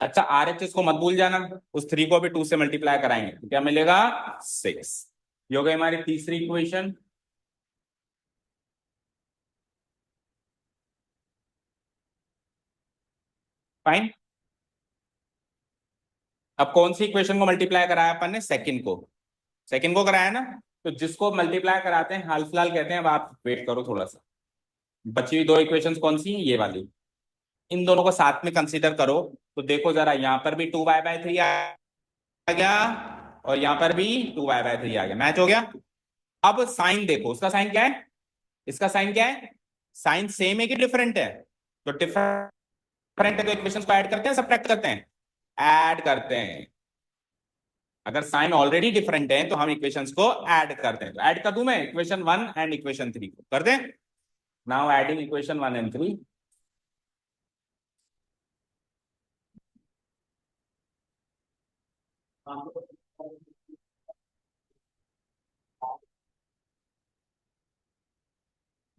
अच्छा RHS को मत भूल जाना, उस 3 को भी 2 से मल्टीप्लाई कराएंगे तो क्या मिलेगा 6। ये हो गई हमारी तीसरी इक्वेशन। फाइन। अब कौन सी इक्वेशन को मल्टीप्लाई कराया अपन ने, सेकंड को, सेकंड को कराया ना। तो जिसको मल्टीप्लाई कराते हैं हाल फिलहाल कहते हैं, अब आप वेट करो थोड़ा सा, बची हुई दो इक्वेशंस कौन सी हैं, ये वाली, इन दोनों को साथ में कंसीडर करो। तो देखो जरा, यहां पर भी 2y/3 आ गया, और यहां पर भी 2y/3 आ गया, मैच हो गया। अब साइन देखो, उसका साइन क्या है, इसका साइन क्या है, साइन सेम है कि डिफरेंट है, तो डिफरेंट है तो इक्वेशंस को ऐड करते हैं सब्ट्रैक्ट करते हैं, ऐड करते हैं। अगर साइन ऑलरेडी डिफरेंट है तो हम इक्वेशंस को ऐड करते हैं, तो ऐड कर दूं मैं इक्वेशन 1 एंड इक्वेशन 3 को, कर दें। Now adding equation 1 and 3,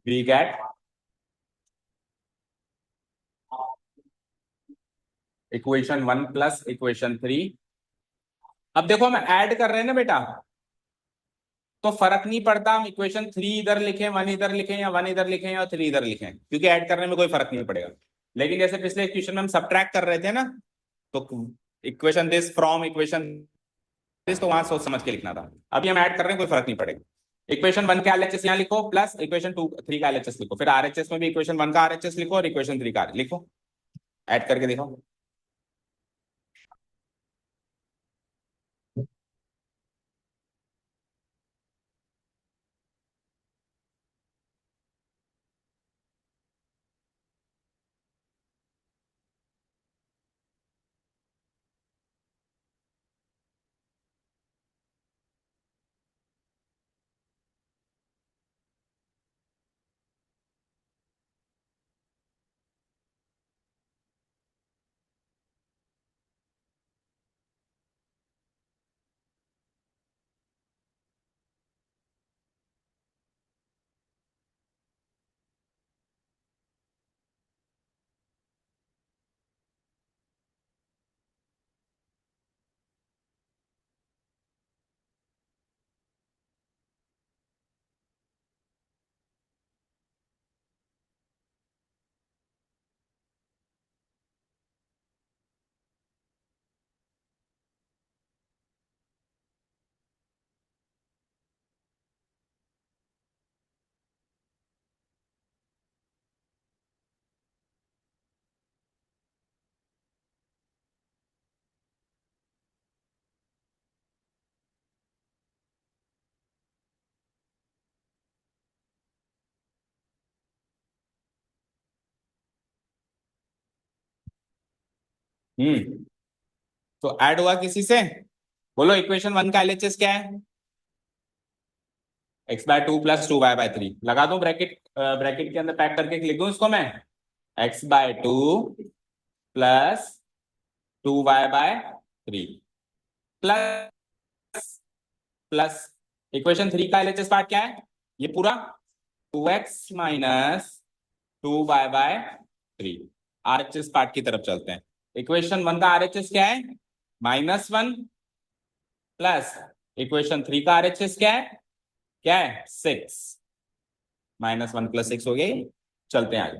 we get equation 1 plus equation 3। अब देखो हम ऐड कर रहे हैं ना बेटा, तो फर्क नहीं पड़ता हम इक्वेशन 3 इधर लिखें, 1 इधर लिखें, या 1 इधर लिखें या 3 इधर लिखें, क्योंकि ऐड करने में कोई फर्क नहीं पड़ेगा। लेकिन जैसे पिछले इक्वेशन में हम सब्ट्रैक्ट कर रहे थे ना, तो equation this from equation this, तो वहां सोच समझ के लिखना था। अभी हम ऐड कर रहे हैं, कोई फर्क नहीं पड़ेगा। इक्वेशन 1 का एलएचएस यहाँ लिखो, प्लस इक्वेशन 3 का एलएचएस लिखो, फिर आरएचएस में भी इक्वेशन 1 का आरएचएस लिखो और इक्वेशन 3 का लिखो, ऐड करके देखो। हम्म। तो ऐड हुआ किसी से? बोलो इक्वेशन 1 का एलएचएस क्या है? x/2 प्लस 2y/3 लगा दूं ब्रैकेट, ब्रैकेट के अंदर पैक करके लिख दूं इसको मैं, x/2 plus 2y/3 plus plus equation 3 का एलएचएस पार्ट क्या है? ये पूरा 2x minus 2y/3। RHS part की तरफ चलते हैं। इक्वेशन 1 का आरएचएस क्या है? -1 प्लस इक्वेशन 3 का आरएचएस क्या है 6। -1 प्लस 6 हो गई। चलते हैं आगे।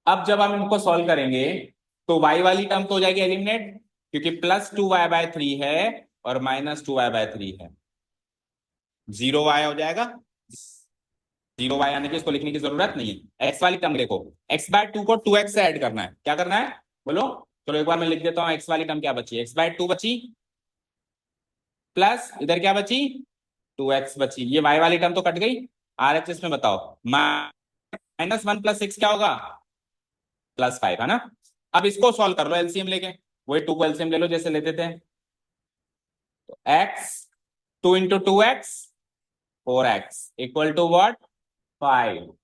अब जब हम इनको सॉल्व करेंगे तो y वाली टर्म तो हो जाएगी एलिमिनेट, क्योंकि +2y/3 है और -2y/3 है, 0y हो जाएगा। 0y यानी कि इसको लिखने की जरूरत नहीं है। x वाली टर्म देखो, x/2 को 2x से ऐड करना है। क्या करना है बोलो? चलो एक बार मैं लिख देता हूं। x वाली टर्म क्या बची? x/2 बची, प्लस इधर क्या बची? 2x बची। ये y वाली टर्म तो कट गई। आरएचएस में बताओ, -1 प्लस 6 क्या होगा? +5 है ना। अब इसको सॉल्व कर लो एलसीएम लेके, वही 2 को एलसीएम ले लो जैसे लेते थे। तो x 2 into 2x 4x equal to what? 5।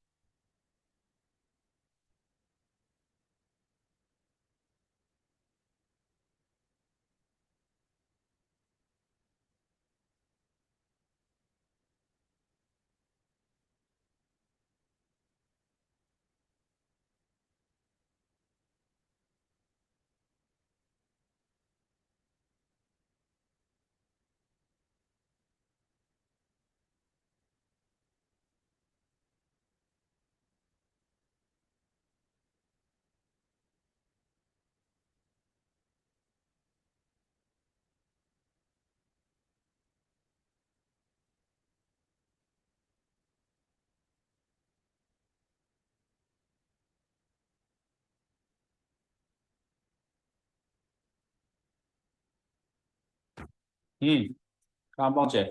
कहां पहुंचे?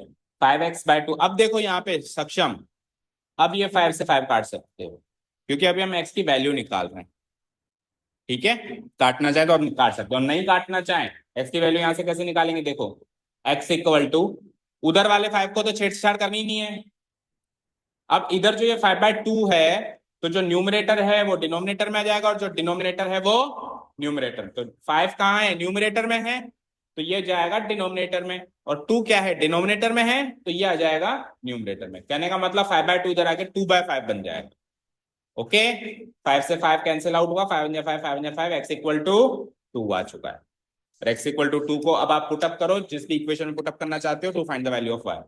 5x/2। अब देखो यहाँ पे सक्षम, अब ये 5 से 5 काट सकते हो, क्योंकि अभी हम x की वैल्यू निकाल रहे हैं। ठीक है, काटना चाहे तो आप काट सकते हो, नहीं काटना चाहे x की वैल्यू यहां से कैसे निकालेंगे? देखो x इक्वल टू, उधर वाले 5 को तो छेड़छाड़ करनी ही नहीं है। अब इधर जो ये 5/2 है, तो जो न्यूमरेटर है वो डिनोमिनेटर में आ जाएगा, और जो डिनोमिनेटर है वो न्यूमरेटर। तो 5 कहाँ है? न्यूमरेटर में है, तो ये जाएगा डिनोमिनेटर में। और 2 क्या है? डिनोमिनेटर में है, तो ये आ जाएगा न्यूमरेटर में। कहने का मतलब 5/2 इधर आके 2/5 बन जाएगा। ओके, 5 से 5 कैंसिल आउट हुआ, 5 5 5 5 एक्स इक्वल टू 2 आ चुका है। और x इक्वल टू 2 को अब आप पुटअप करो जिस भी इक्वेशन में पुटअप करना चाहते हो to find the value of y।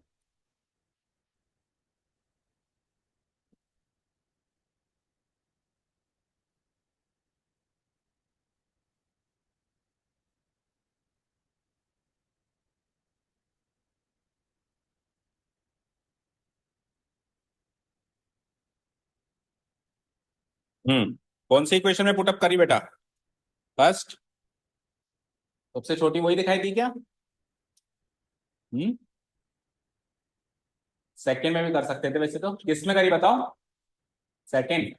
कौन सी इक्वेशन में पुटअप करी बेटा? फर्स्ट, सबसे छोटी वही दिखाई दी क्या? सेकंड में भी कर सकते थे वैसे तो। किस में करी बताओ? सेकंड?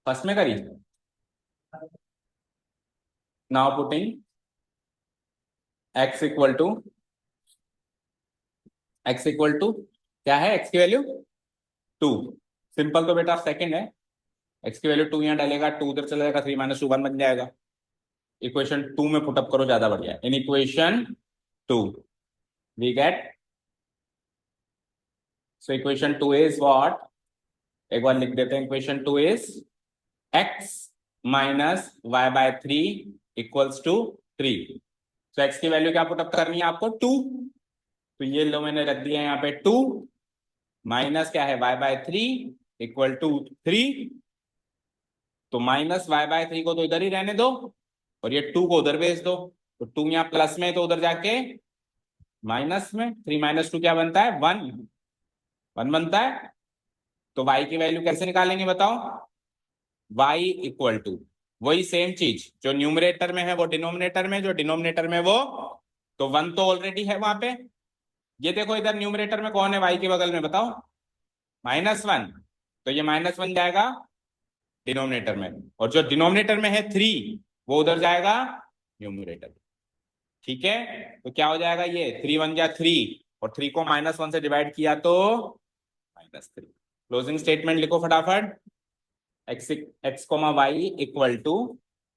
फर्स्ट में करी? Now putting x equal to, x equal to क्या है? x की वैल्यू 2। सिंपल तो बेटा सेकंड है। x की वैल्यू 2 यहाँ डालेगा, 2 उधर चला जाएगा, 3 माइनस 2 1 बन जाएगा। इक्वेशन 2 में पुटअप करो, ज्यादा बढ़िया। In equation 2 we get, so equation 2 is what? एक बार लिख देते हैं। Equation 2 is x minus y by 3 equals to 3। तो x की वैल्यू क्या पुटअप करनी है आपको? 2। तो ये लो मैंने रख दिया यहाँ पे 2 माइनस क्या है? y by 3 equal to 3। तो माइनस y बाय 3 को तो इधर ही रहने दो और ये 2 को उधर भेज दो। तो 2 यहाँ प्लस में तो उधर जाके माइनस में। 3 माइनस 2 क्या बनता है? 1। 1 बनता है। तो y की वैल्यू कैसे निकालेंगे बताओ? y इक्वल टू वही सेम चीज जो न्यूमरेटर में है वो डिनोमिनेटर में, जो डिनोमिनेटर में वो, तो 1 तो ऑलरेडी है वहां पे। ये देखो इधर न्यूमरेटर में कौन है y के बगल में बताओ? -1। तो ये माइनस बन जाएगा डिनोमिनेटर में, और जो डिनोमिनेटर में है 3 वो उधर जाएगा न्यूमरेटर। ठीक है, तो क्या हो जाएगा? ये 3 1 जा 3 और 3 को -1 से डिवाइड किया तो -3। क्लोजिंग स्टेटमेंट लिखो फटाफट। x comma y equal to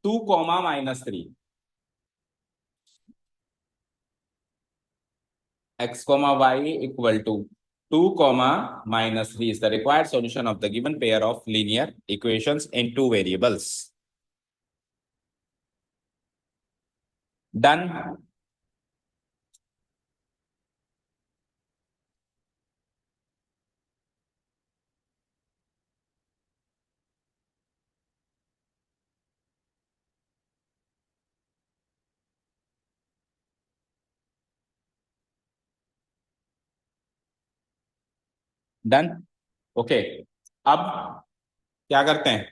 2 comma -3। x comma y equal to 2 comma -3 is the required solution of the given pair of linear equations in two variables. Done. Done. Okay, अब क्या करते हैं?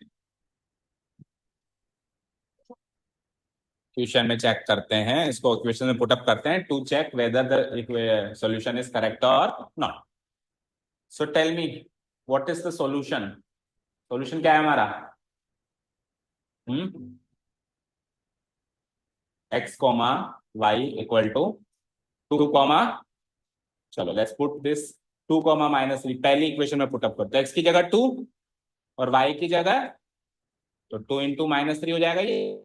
Question में check करते हैं, इसको question में put up करते हैं to check whether the solution is correct और not. So tell me what is the solution? Solution क्या है हमारा? X comma y equal to 2 comma, चलो लेट्स पुट दिस 2 कॉमा -3 पहली इक्वेशन में पुटअप करते हैं। एक्स की जगह 2 और वाई की जगह, तो 2 इंटू -3 हो जाएगा ये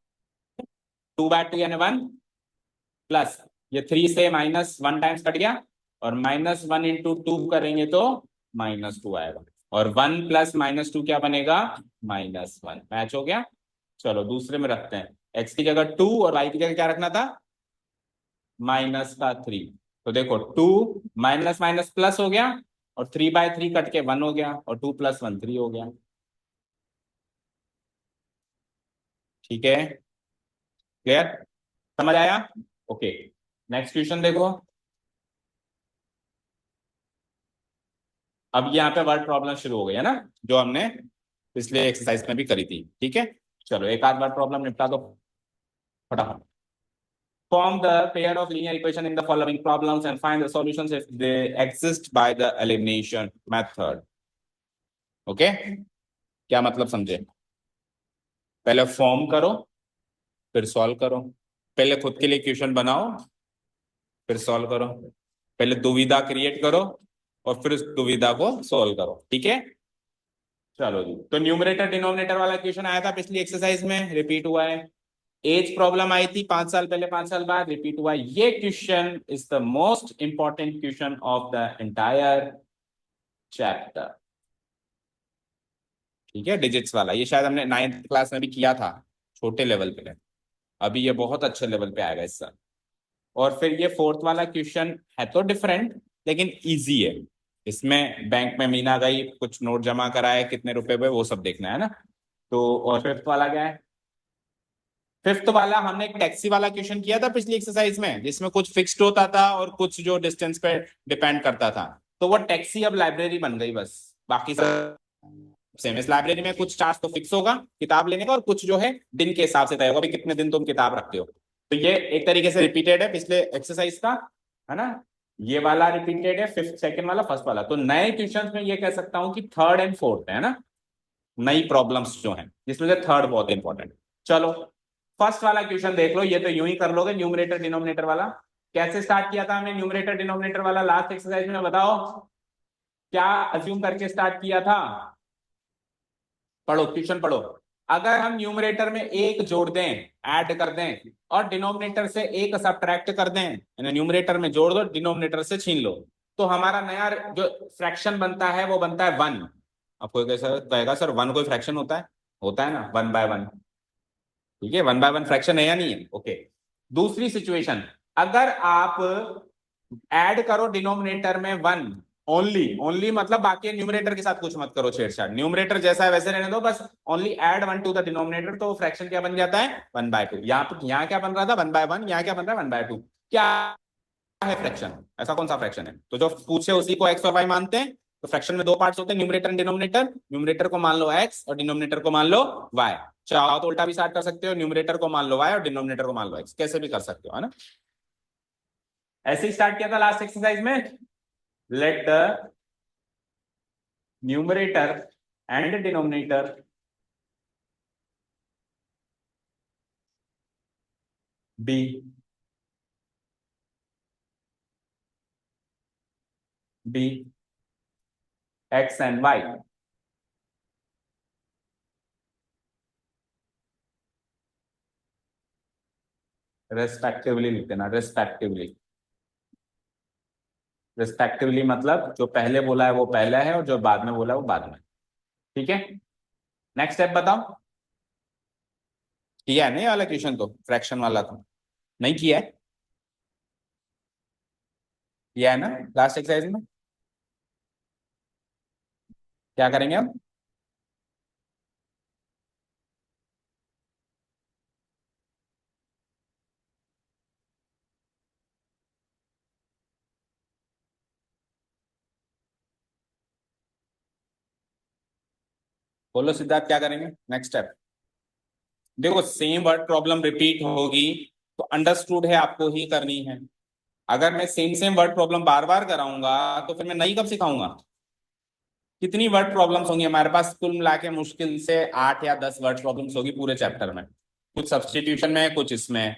2 बाय 2 यानी 1 प्लस ये 3 से -1 टाइम्स कट गया और -1 इंटू 2 करेंगे तो -2 आएगा और 1 प्लस -2 क्या बनेगा? -1। मैच हो गया। चलो दूसरे में रखते हैं। x की जगह 2 और y की जगह क्या रखना था? -3। तो देखो 2 माइनस माइनस प्लस हो गया और 3/3 कट के 1 हो गया और 2 + 1 3 हो गया। ठीक है, क्लियर? समझ आया? ओके, नेक्स्ट क्वेश्चन देखो। अब यहाँ पे वर्ड प्रॉब्लम शुरू हो गई है ना, जो हमने पिछले एक्सरसाइज में भी करी थी। ठीक है, चलो एक आध वर्ड प्रॉब्लम निपटा दो फटाफट। Form the pair of linear equation in the following problems and find the solutions if they exist by the elimination method. Okay, क्या मतलब समझे? पहले फॉर्म करो फिर सॉल्व करो। पहले खुद के लिए क्वेश्चन बनाओ फिर सॉल्व करो। पहले दुविधा क्रिएट करो और फिर उस दुविधा को सॉल्व करो। ठीक है, चलो जी। तो न्यूमरेटर डिनोमिनेटर वाला क्वेश्चन आया था पिछली एक्सरसाइज में, रिपीट हुआ है। एज प्रॉब्लम आई थी 5 साल पहले, 5 साल बाद रिपीट हुआ। ये question is the most important question of the entire chapter. ठीक है, डिजिट्स वाला ये शायद हमने 9th क्लास में भी किया था, छोटे लेवल पे है, अभी ये बहुत अच्छे लेवल पे आएगा इस साल। और फिर ये फोर्थ वाला क्वेश्चन है तो डिफरेंट लेकिन इजी है। इसमें बैंक में मीना गई, कुछ नोट जमा कराए, कितने रुपए हुए वो सब देखना है ना। तो और फिफ्थ वाला क्या है? फिफ्थ वाला हमने एक टैक्सी वाला क्वेश्चन किया था पिछली एक्सरसाइज में, जिसमें कुछ फिक्स्ड होता था और कुछ जो डिस्टेंस पे डिपेंड करता था। तो वो टैक्सी अब लाइब्रेरी बन गई बस, बाकी सब सेम। इस लाइब्रेरी में कुछ चार्ज तो फिक्स होगा किताब लेने का, और कुछ जो है दिन के हिसाब से तय होगा भी कितने दिन तुम किताब रखते हो। तो ये एक तरीके से रिपीटेड है पिछले एक्सरसाइज का, है ना। ये वाला रिपीटेड है, फिफ्थ सेकंड वाला फर्स्ट वाला। तो नए क्वेश्चंस में ये कह सकता हूं कि थर्ड एंड फोर्थ है ना, नई प्रॉब्लम्स जो हैं, जिसमें से थर्ड बहुत इंपॉर्टेंट। चलो फर्स्ट वाला क्वेश्चन देख लो, ये तो यूं ही कर लोगे, न्यूमरेटर डिनोमिनेटर वाला। कैसे स्टार्ट किया था हमने न्यूमरेटर डिनोमिनेटर वाला लास्ट एक्सरसाइज में, बताओ क्या अज्यूम करके स्टार्ट किया था? पढ़ो क्वेश्चन पढ़ो। अगर हम न्यूमरेटर में एक जोड़ दें, ऐड कर दें, और डिनोमिनेटर से एक सब्ट्रैक्ट कर दें, यानी न्यूमरेटर में जोड़ दो, डिनोमिनेटर से छीन लो, तो हमारा नया जो फ्रैक्शन बनता है वो बनता है वन। अब कोई कैसा कहेगा सर वन कोई फ्रैक्शन होता है? होता है ना, वन बाय वन। ठीक है, वन बाय वन फ्रैक्शन है या नहीं है? ओके। दूसरी सिचुएशन, अगर आप ऐड करो डिनोमिनेटर में वन, ओनली ओनली मतलब बाकी न्यूमरेटर के साथ कुछ मत करो छेड़छाड़, न्यूमरेटर जैसा है वैसे रहने दो, बस only add one two the denominator, तो फ्रैक्शन क्या बन जाता है? One by two. यहाँ क्या बन रहा था? One by one. यहाँ क्या बन रहा है? One by two. क्या है फ्रैक्शन? ऐसा कौन सा फ्रैक्शन है? तो जो पूछे उसी को एक्स और वाई मानते हैं। तो फ्रैक्शन में दो पार्ट्स होते हैं, न्यूमरेटर एंड डिनोमिनेटर। न्यूमरेटर को मान लो एक्स और डिनोमिनेटर को मान लो वाई। चाहो तो उल्टा भी स्टार्ट कर सकते हो, न्यूमरेटर को मान लो वाई और डिनोमिनेटर को मान लो एक्स, कैसे भी कर सकते हो, है ना। ऐसे ही स्टार्ट किया था लास्ट एक्सरसाइज में। Let the numerator and denominator be be x and y respectively लिख देना, रेस्पेक्टिवली। रिस्पेक्टिवली मतलब जो पहले बोला है वो पहला है और जो बाद में बोला है वो बाद में। ठीक है, नेक्स्ट स्टेप बताओ। किया है नहीं वाला क्वेश्चन, तो फ्रैक्शन वाला तो नहीं किया है? किया है ना लास्ट एक्सरसाइज में? क्या करेंगे अब? बोलो सिद्धार्थ, क्या करेंगे नेक्स्ट स्टेप? देखो सेम वर्ड प्रॉब्लम रिपीट होगी तो अंडरस्टूड है आपको ही करनी है। अगर मैं सेम सेम वर्ड प्रॉब्लम बार बार कराऊंगा तो फिर मैं नई कब सिखाऊंगा? कितनी वर्ड प्रॉब्लम्स होंगी हमारे पास? कुल मिला के मुश्किल से 8 या 10 वर्ड प्रॉब्लम्स होगी पूरे चैप्टर में, कुछ सब्सटीट्यूशन में कुछ इसमें।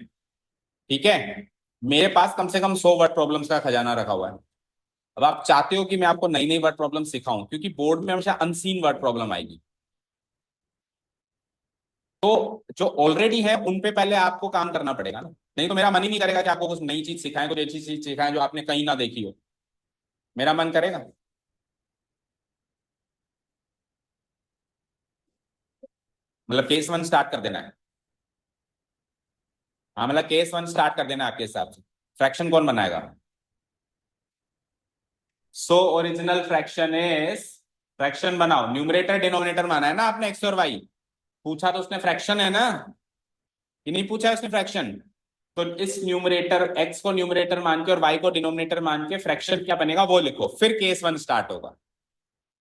ठीक है, मेरे पास कम से कम 100 वर्ड प्रॉब्लम्स का खजाना रखा हुआ है। अब आप चाहते हो कि मैं आपको नई नई वर्ड प्रॉब्लम सिखाऊं, क्योंकि बोर्ड में हमेशा अनसीन वर्ड प्रॉब्लम आएगी। तो जो ऑलरेडी है उन पे पहले आपको काम करना पड़ेगा ना, नहीं तो मेरा मन ही नहीं करेगा कि आपको कुछ नई चीज सिखाएं, कुछ अच्छी चीज सिखाएं जो आपने कहीं ना देखी हो। मेरा मन करेगा? मतलब केस वन स्टार्ट कर देना है? हाँ, मतलब केस वन स्टार्ट कर देना है आपके हिसाब से। फ्रैक्शन कौन बनाएगा? So original fraction is, fraction बनाओ। न्यूमरेटर डिनोमिनेटर माना है ना आपने, एक्स और वाई। पूछा तो उसने फ्रैक्शन है ना, कि नहीं पूछा है उसने फ्रैक्शन? तो इस न्यूमरेटर एक्स को न्यूमरेटर मान के और वाई को डिनोमिनेटर मान के फ्रैक्शन क्या बनेगा वो लिखो, फिर केस वन स्टार्ट होगा।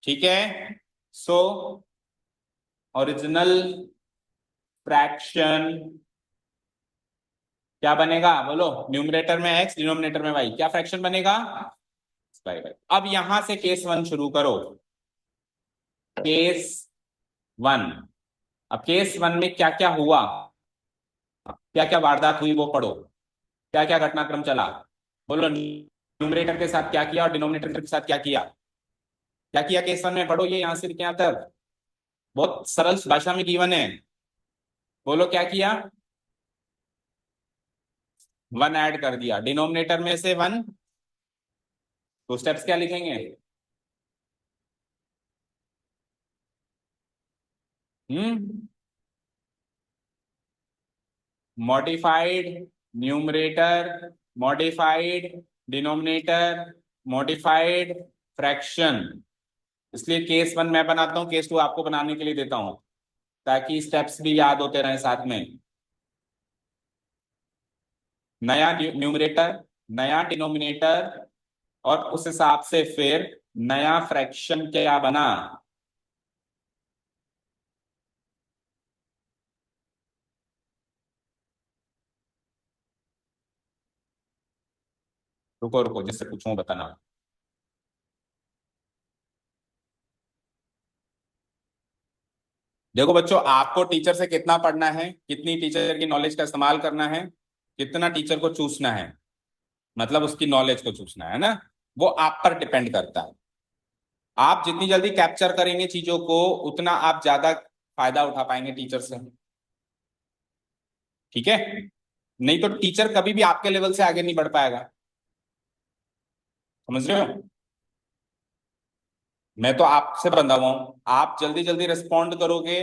ठीक है, सो ओरिजिनल फ्रैक्शन क्या बनेगा बोलो? न्यूमरेटर में एक्स, डिनोमिनेटर में वाई, क्या फ्रैक्शन बनेगा? Bye bye. अब यहां से केस वन शुरू करो। Case one. अब केस वन में क्या क्या हुआ, क्या क्या वारदात हुई वो पढ़ो, क्या क्या घटनाक्रम चला। बोलो न्यूमरेटर के साथ क्या किया और डिनोमिनेटर के साथ क्या किया। क्या किया केस वन में, पढ़ो ये यहां से क्या तक, बहुत सरल भाषा में गिवन है। बोलो क्या किया? वन ऐड कर दिया डिनोमिनेटर में से वन। तो स्टेप्स क्या लिखेंगे? Hmm modified numerator, modified denominator, modified fraction. इसलिए केस 1 मैं बनाता हूं, केस 2 आपको बनाने के लिए देता हूं ताकि स्टेप्स भी याद होते रहे साथ में। नया न्यूमरेटर, नया डिनोमिनेटर, और उस हिसाब से फिर नया फ्रैक्शन क्या बना। रुको रुको, जिससे पूछूं बताना। देखो बच्चों, आपको टीचर से कितना पढ़ना है, कितनी टीचर की नॉलेज का इस्तेमाल करना है, कितना टीचर को चूसना है, मतलब उसकी नॉलेज को चूसना है ना, वो आप पर डिपेंड करता है। आप जितनी जल्दी कैप्चर करेंगे चीजों को, उतना आप ज्यादा फायदा उठा पाएंगे टीचर से। ठीक है, नहीं तो टीचर कभी भी आपके लेवल से आगे नहीं बढ़ पाएगा। समझ रहे हो? मैं तो आपसे बंधा हुआ हूं, आप जल्दी जल्दी रिस्पॉन्ड करोगे,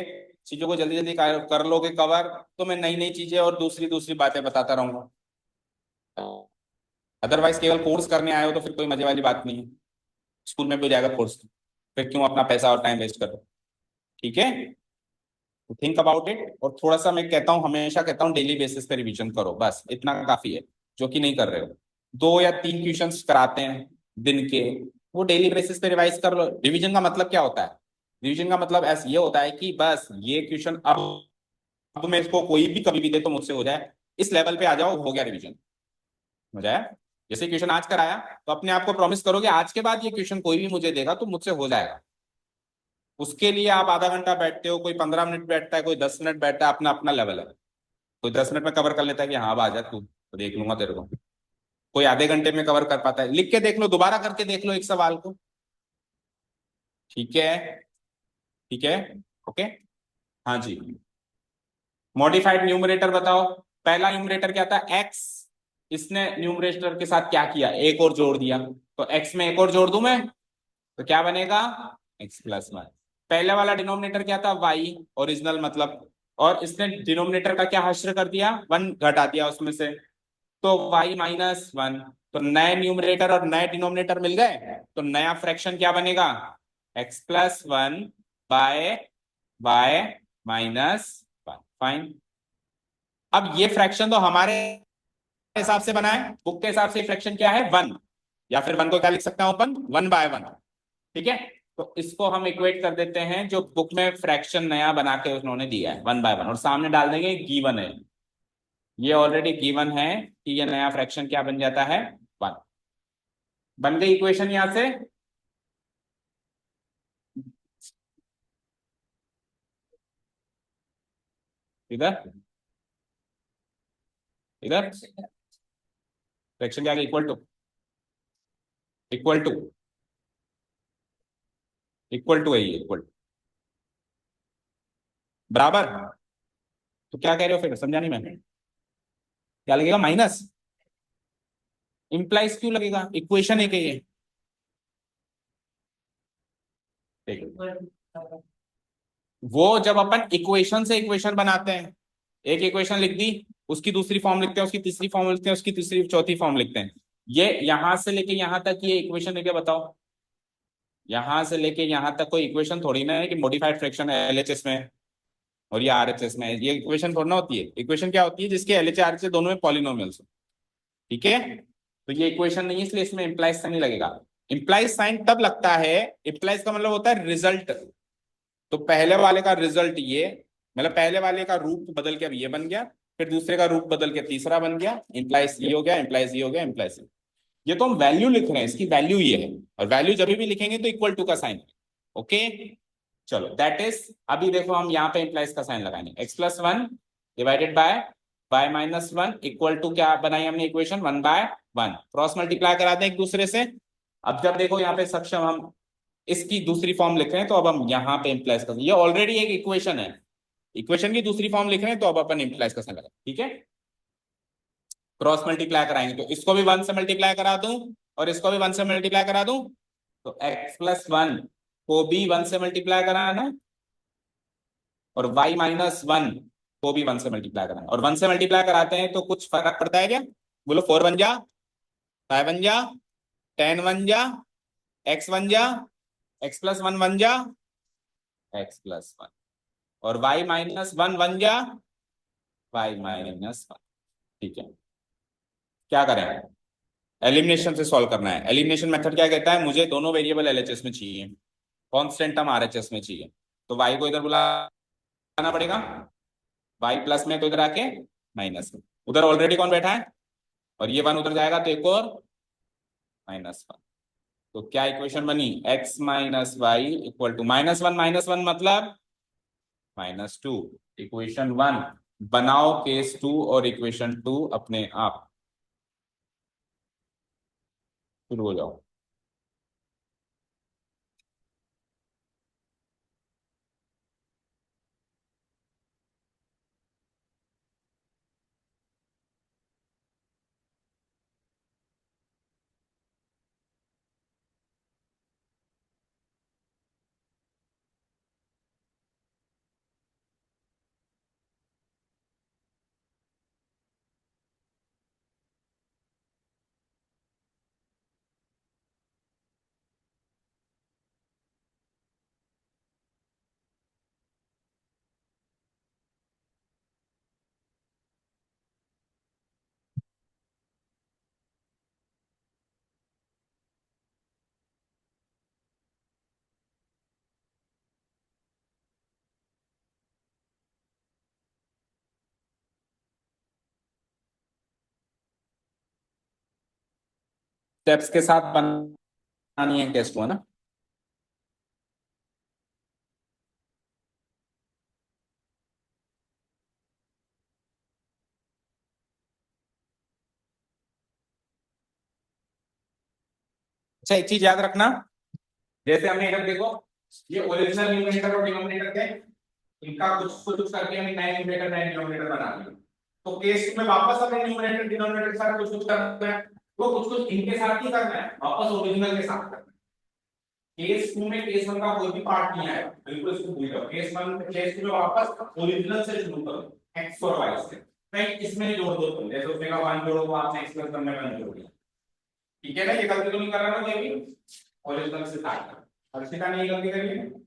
चीजों को जल्दी जल्दी कर लोगे कवर, तो मैं नई नई चीजें और दूसरी दूसरी बातें बताता रहूंगा। अदरवाइज केवल कोर्स करने आए हो तो फिर कोई मजे वाली बात नहीं है। स्कूल में भी हो जाएगा कोर्स, फिर क्यों अपना पैसा और टाइम वेस्ट करो। ठीक है, तो थिंक अबाउट इट। और थोड़ा सा मैं कहता हूँ, हमेशा कहता हूँ, डेली बेसिस पे रिवीजन करो, बस इतना काफी है। जो कि नहीं कर रहे हो, 2 या 3 क्वेश्चंस कराते हैं दिन के, वो डेली बेसिस पे रिवाइज कर लो। रिवीजन का मतलब क्या होता है? रिवीजन का मतलब ऐसा ये होता है कि बस ये क्वेश्चन अब मैं इसको कोई भी कभी भी दे तो मुझसे हो जाए, इस लेवल पे आ जाओ, हो गया रिवीजन, हो जाए। जैसे क्वेश्चन आज कराया, तो अपने आप को प्रॉमिस करो कि आज के बाद ये क्वेश्चन कोई भी मुझे देगा तो मुझसे हो जाएगा। उसके लिए आप आधा घंटा बैठते हो, कोई 15 मिनट बैठता है, कोई 10 मिनट बैठता है, अपना अपना लेवल है। कोई 10 मिनट में कवर कर लेता है कि हाँ अब आ जा तू, तो देख लूंगा तेरे को। कोई आधे घंटे में कवर कर पाता है। लिख के देख लो, दोबारा करके देख लो एक सवाल को। ठीक है, ठीक है, ओके। हाँ जी, मॉडिफाइड न्यूमरेटर बताओ। पहला न्यूमरेटर क्या था? एक्स। इसने न्यूमरेटर के साथ क्या किया? एक और जोड़ दिया। तो एक्स में एक और जोड़ दूं मैं, तो क्या बनेगा? x+1। पहले वाला डिनोमिनेटर क्या था? y, ओरिजिनल मतलब। और इसने डिनोमिनेटर का क्या हश्र कर दिया? 1 घटा दिया उसमें से, तो y-1। तो नए न्यूमरेटर और नए डिनोमिनेटर मिल गए, तो नया फ्रैक्शन क्या बनेगा? x+1 bye y-1। फाइन। अब ये फ्रैक्शन तो हमारे हिसाब से बना है, बुक के हिसाब से फ्रैक्शन क्या है? 1। या फिर 1 को क्या लिख सकता हूं अपन? 1/1। ठीक है, तो इसको हम इक्वेट कर देते हैं जो बुक में फ्रैक्शन नया बना के उन्होंने दिया है, 1/1, और सामने डाल देंगे गिवन है। ये ऑलरेडी गिवन है कि ये नया फ्रैक्शन क्या बन जाता है? 1। बन गई इक्वेशन यहां से। इधर, इधर फ्रैक्शन क्या? Equal to, equal to, equal to है ये, इक्वल टू, बराबर। तो क्या कह रहे हो फिर? समझा नहीं मैंने। क्या लगेगा? माइनस। इंप्लाइज क्यों लगेगा? इक्वेशन है कि ये। ठीक। वो जब अपन इक्वेशन से इक्वेशन बनाते हैं, एक इक्वेशन लिख दी, उसकी दूसरी फॉर्म लिखते हैं, उसकी तीसरी फॉर्म लिखते हैं, उसकी तीसरी चौथी फॉर्म लिखते हैं। ये यहां से लेके यहां तक ये इक्वेशन है क्या? बताओ। यहां से लेके यहां तक कोई इक्वेशन थोड़ी ना है कि मॉडिफाइड फ्रैक्शन है एलएचएस में और ये आरएचएस में। ये इक्वेशन थोड़ी ना होती है। इक्वेशन क्या होती है? जिसके एलएचएस आरएचएस दोनों में पॉलिनोमियल्स हो। ठीक है, तो ये इक्वेशन नहीं है, इसलिए इसमें इंप्लाइज साइन नहीं लगेगा। इंप्लाइज साइन तब लगता है, इंप्लाइज का मतलब होता है रिजल्ट। तो पहले वाले का रिजल्ट ये, मतलब पहले वाले का रूप बदल के अब ये बन गया, फिर दूसरे का रूप बदल के तीसरा बन गया, इंप्लाइज ये हो गया, इंप्लाइज ये हो गया, इंप्लाइज ये तो हम वैल्यू लिख रहे हैं, इसकी वैल्यू ये है। और वैल्यू जब भी लिखेंगे तो इक्वल टू का साइन। ओके, चलो दैट इज। अभी देखो हम यहाँ पे इंप्लाइज का साइन लगाएंगे। x+1 divided by y-1 equal to क्या बनाई हमने इक्वेशन? 1/1। क्रॉस मल्टीप्लाई करा दें एक दूसरे से। अब जब देखो यहाँ पे सक्षम हम इसकी दूसरी फॉर्म लिख रहे हैं, तो अब हम यहाँ पे इंप्लाइज का, ये ऑलरेडी एक इक्वेशन है, इक्वेशन की दूसरी फॉर्म लिख रहे हैं, तो अब अपन इंप्लाइज का साइन लगा। ठीक है, क्रॉस मल्टीप्लाई कराएंगे, तो इसको भी 1 से मल्टीप्लाई करा दूं और इसको भी 1 से मल्टीप्लाई करा दूं, तो x+1 को भी 1 से मल्टीप्लाई कराना, और y-1 को भी 1 से मल्टीप्लाई कराना है, और 1 से मल्टीप्लाई कराते हैं तो कुछ फर्क पड़ता है क्या? बोलो, 4 बन जा, 5 बन जा, 10 बन जा, x बन जा, x+1 बन जा, x+1, और y-1 बन जा, y-1। ठीक है, क्या करें? एलिमिनेशन से सॉल्व करना है। एलिमिनेशन मेथड क्या कहता है? मुझे दोनों वेरिएबल एलएचएस में चाहिए, कांस्टेंट टर्म आरएचएस में चाहिए, तो y को इधर बुलाना पड़ेगा, y प्लस में तो इधर आके माइनस में, उधर ऑलरेडी कौन बैठा है, और ये 1 उधर जाएगा तो एक और -1। तो क्या इक्वेशन बनी? x-y -1 मतलब -2। इक्वेशन 1 बनाओ, केस 2 और इक्वेशन 2 अपने आप शुरू हो जाओ। स्टेप्स के साथ बनानी है टेस्ट को, है ना? अच्छा, एक चीज याद रखना, जैसे हमने इधर देखो, ये ओरिजिनल न्यूमरेटर और डिनोमिनेटर थे, इनका कुछ कुछ करके हमने नए न्यूमरेटर नए डिनोमिनेटर बना दिए। तो केस में वापस अपने न्यूमरेटर डिनोमिनेटर के साथ कुछ कुछ करना है, वो कुछ कुछ इनके साथ ही करना है, वापस ओरिजिनल के साथ करना है। केस 2 में केस 1 का कोई भी पार्ट नहीं आएगा, बिल्कुल इसको भूल जाओ। केस 2 में वापस ओरिजिनल से शुरू करो, x और y से। नहीं, इसमें नहीं जोड़ दो तुम, जैसे उसने कहा 1 जोड़ो, तो आपने x+1 में 1 जोड़ दिया। ठीक है ना? ये गलती तो नहीं कर रहा ना, ये भी ओरिजिनल से स्टार्ट कर। हर्षिता ने ये गलती करी है।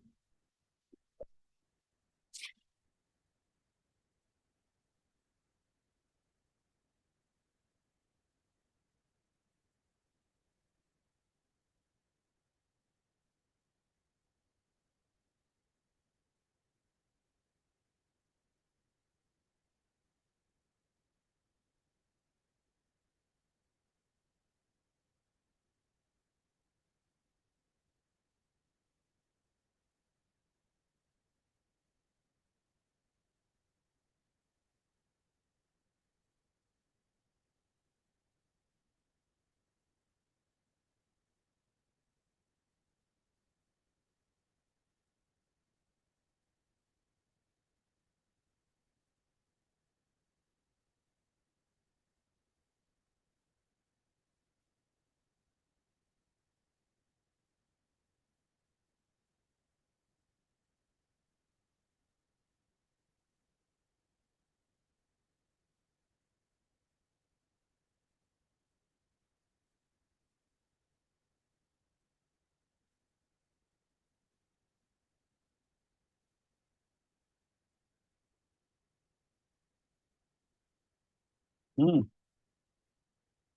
हम्म,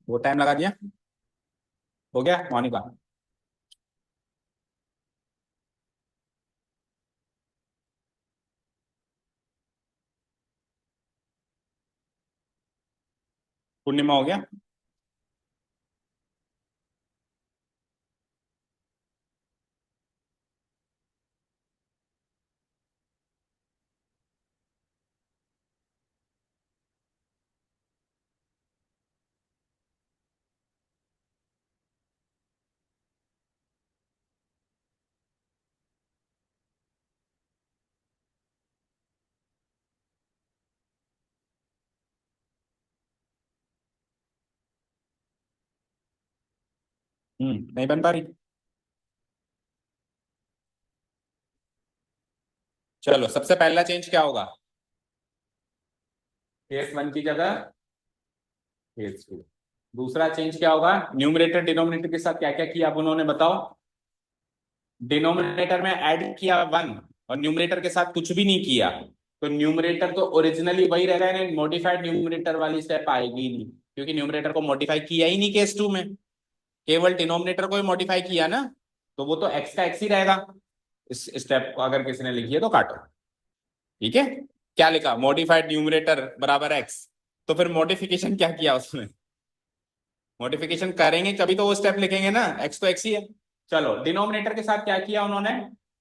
वो टाइम लगा दिया। हो गया मॉर्निंग का? पूर्णिमा हो गया? नहीं बन पा रही? चलो, सबसे पहला चेंज क्या होगा? केस 1 की जगह केस 2। दूसरा चेंज क्या होगा, न्यूमरेटर डिनोमिनेटर के साथ क्या क्या किया आप उन्होंने बताओ। डिनोमिनेटर में ऐड किया 1 और न्यूमरेटर के साथ कुछ भी नहीं किया, तो न्यूमरेटर तो ओरिजिनली वही रहेगा, यानी मॉडिफाइड न्यूमरेटर वाली स्टेप आएगी नहीं, क्योंकि न्यूमरेटर को मॉडिफाई किया ही नहीं केस 2 में, केवल डिनोमिनेटर को ही मॉडिफाई किया ना, तो वो तो एक्स का एक्स ही रहेगा। इस स्टेप को अगर किसी ने लिखी है तो काटो। ठीक है, क्या लिखा, मॉडिफाइड न्यूमरेटर बराबर एक्स, तो फिर मॉडिफिकेशन क्या किया उसमें, मॉडिफिकेशन करेंगे कभी तो वो स्टेप लिखेंगे ना, एक्स तो एक्स ही है। चलो डिनोमिनेटर के साथ क्या किया उन्होंने,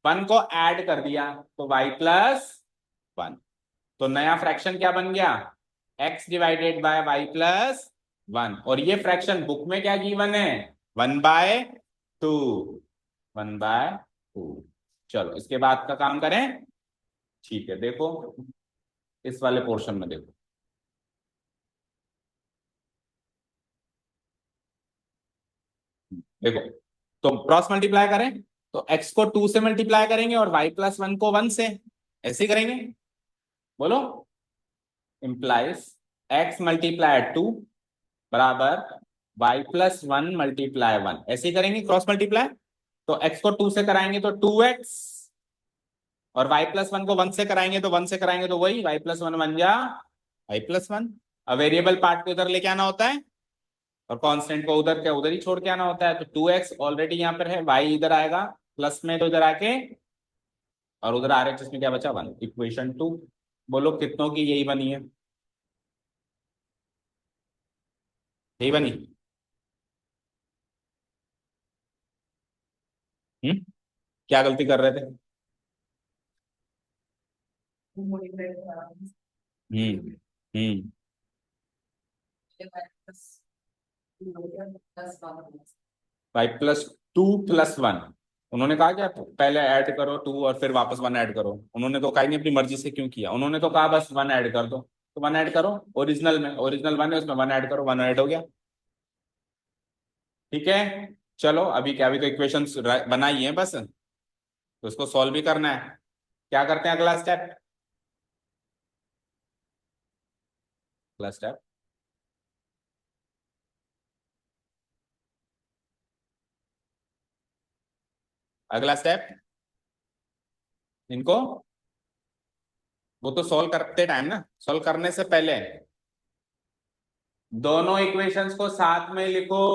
1 को ऐड कर दिया, तो y+1, तो नया फ्रैक्शन क्या बन गया, x डिवाइडेड बाय y+1, और ये फ्रैक्शन बुक में क्या गिवन है, 1/2, 1/2। चलो इसके बाद का काम करें। ठीक है, देखो इस वाले पोर्शन में देखो, देखो तो क्रॉस मल्टीप्लाई करें, तो x को 2 से मल्टीप्लाई करेंगे और y+1 को 1 से, ऐसे ही करेंगे, बोलो, इंप्लाइज x मल्टीप्लाई 2 बराबर y+1 मल्टीप्लाई 1, ऐसे ही करेंगे क्रॉस मल्टीप्लाई। तो x को 2 से कराएंगे तो 2x, और y+1 को 1 से कराएंगे तो 1 से कराएंगे तो वही y+1 बन जा y+1। अब वेरिएबल पार्ट को इधर लेके आना होता है और कांस्टेंट को उधर क्या उधर ही छोड़ के आना होता है, तो 2x ऑलरेडी यहाँ पर है, y इधर आएगा प्लस में, तो इधर आके, और उधर आ रहा है जिसमें क्या बचा 1, इक्वेशन 2। बोलो कितनों की यही बनी है, यही बनी। हम्म, क्या गलती कर रहे थे। हम्म। y+2+1, उन्होंने कहा क्या पहले ऐड करो 2 और फिर वापस 1 ऐड करो, उन्होंने तो कहा नहीं अपनी मर्जी से क्यों किया, उन्होंने तो कहा बस 1 ऐड कर दो, तो 1 ऐड करो, ओरिजिनल में ओरिजिनल 1 है उसमें 1 ऐड करो, 1 ऐड हो गया। ठीक है, चलो अभी क्या, अभी तो इक्वेशन बनाई है बस, तो उसको सॉल्व भी करना है। क्या करते हैं अगला स्टेप, अगला स्टेप, अगला स्टेप, इनको, वो तो सॉल्व करते टाइम ना, सॉल्व करने से पहले दोनों इक्वेशंस को साथ में लिखो,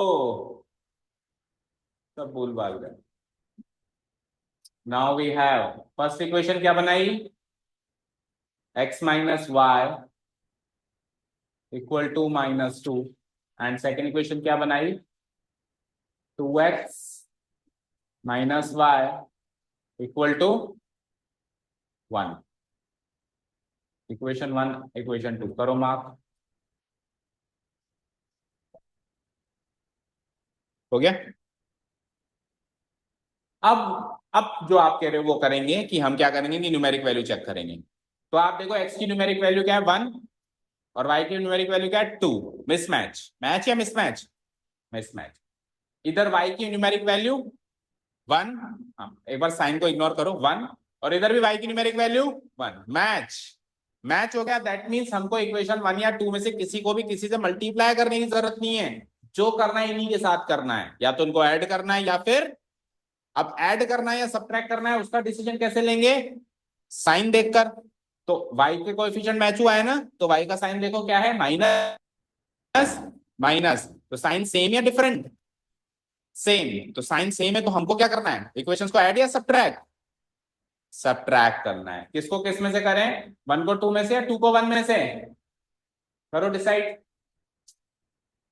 सब भूल भाल गए। Now we have first equation क्या बनाई, x-y equal to -2, and second equation क्या बनाई, 2x-y equal to 1, equation 1 equation 2 करो मार्क, हो गया। अब जो आप कह रहे हो वो करेंगे कि हम क्या करेंगे कि न्यूमेरिक वैल्यू चेक करेंगे। तो आप देखो x की न्यूमेरिक वैल्यू क्या है 1, और y की न्यूमेरिक वैल्यू क्या है 2, मिसमैच, मैच या मिसमैच, मिसमैच। इधर y की न्यूमेरिक वैल्यू 1, एक बार साइन को इग्नोर करो 1, और इधर भी y की न्यूमेरिक वैल्यू 1, मैच, मैच हो गया, दैट मीन्स हमको इक्वेशन 1 या 2 में से किसी को भी किसी से मल्टीप्लाई करने की जरूरत नहीं है, जो करना है इन्हीं के साथ करना है, या तो उनको ऐड करना है या फिर, अब ऐड करना है या सब्ट्रैक्ट करना है उसका डिसीजन कैसे लेंगे, साइन देखकर। तो y के कोएफिशिएंट मैच हुआ है ना, तो y का साइन देखो क्या है, माइनस, माइनस, तो साइन सेम या डिफरेंट, सेम, तो साइन सेम है, तो हमको क्या करना है, इक्वेशंस को ऐड या सब्ट्रैक्ट, सब्ट्रैक्ट करना है। किसको किस में से करें, 1 को 2 में से या 2 को 1 में से, करो डिसाइड,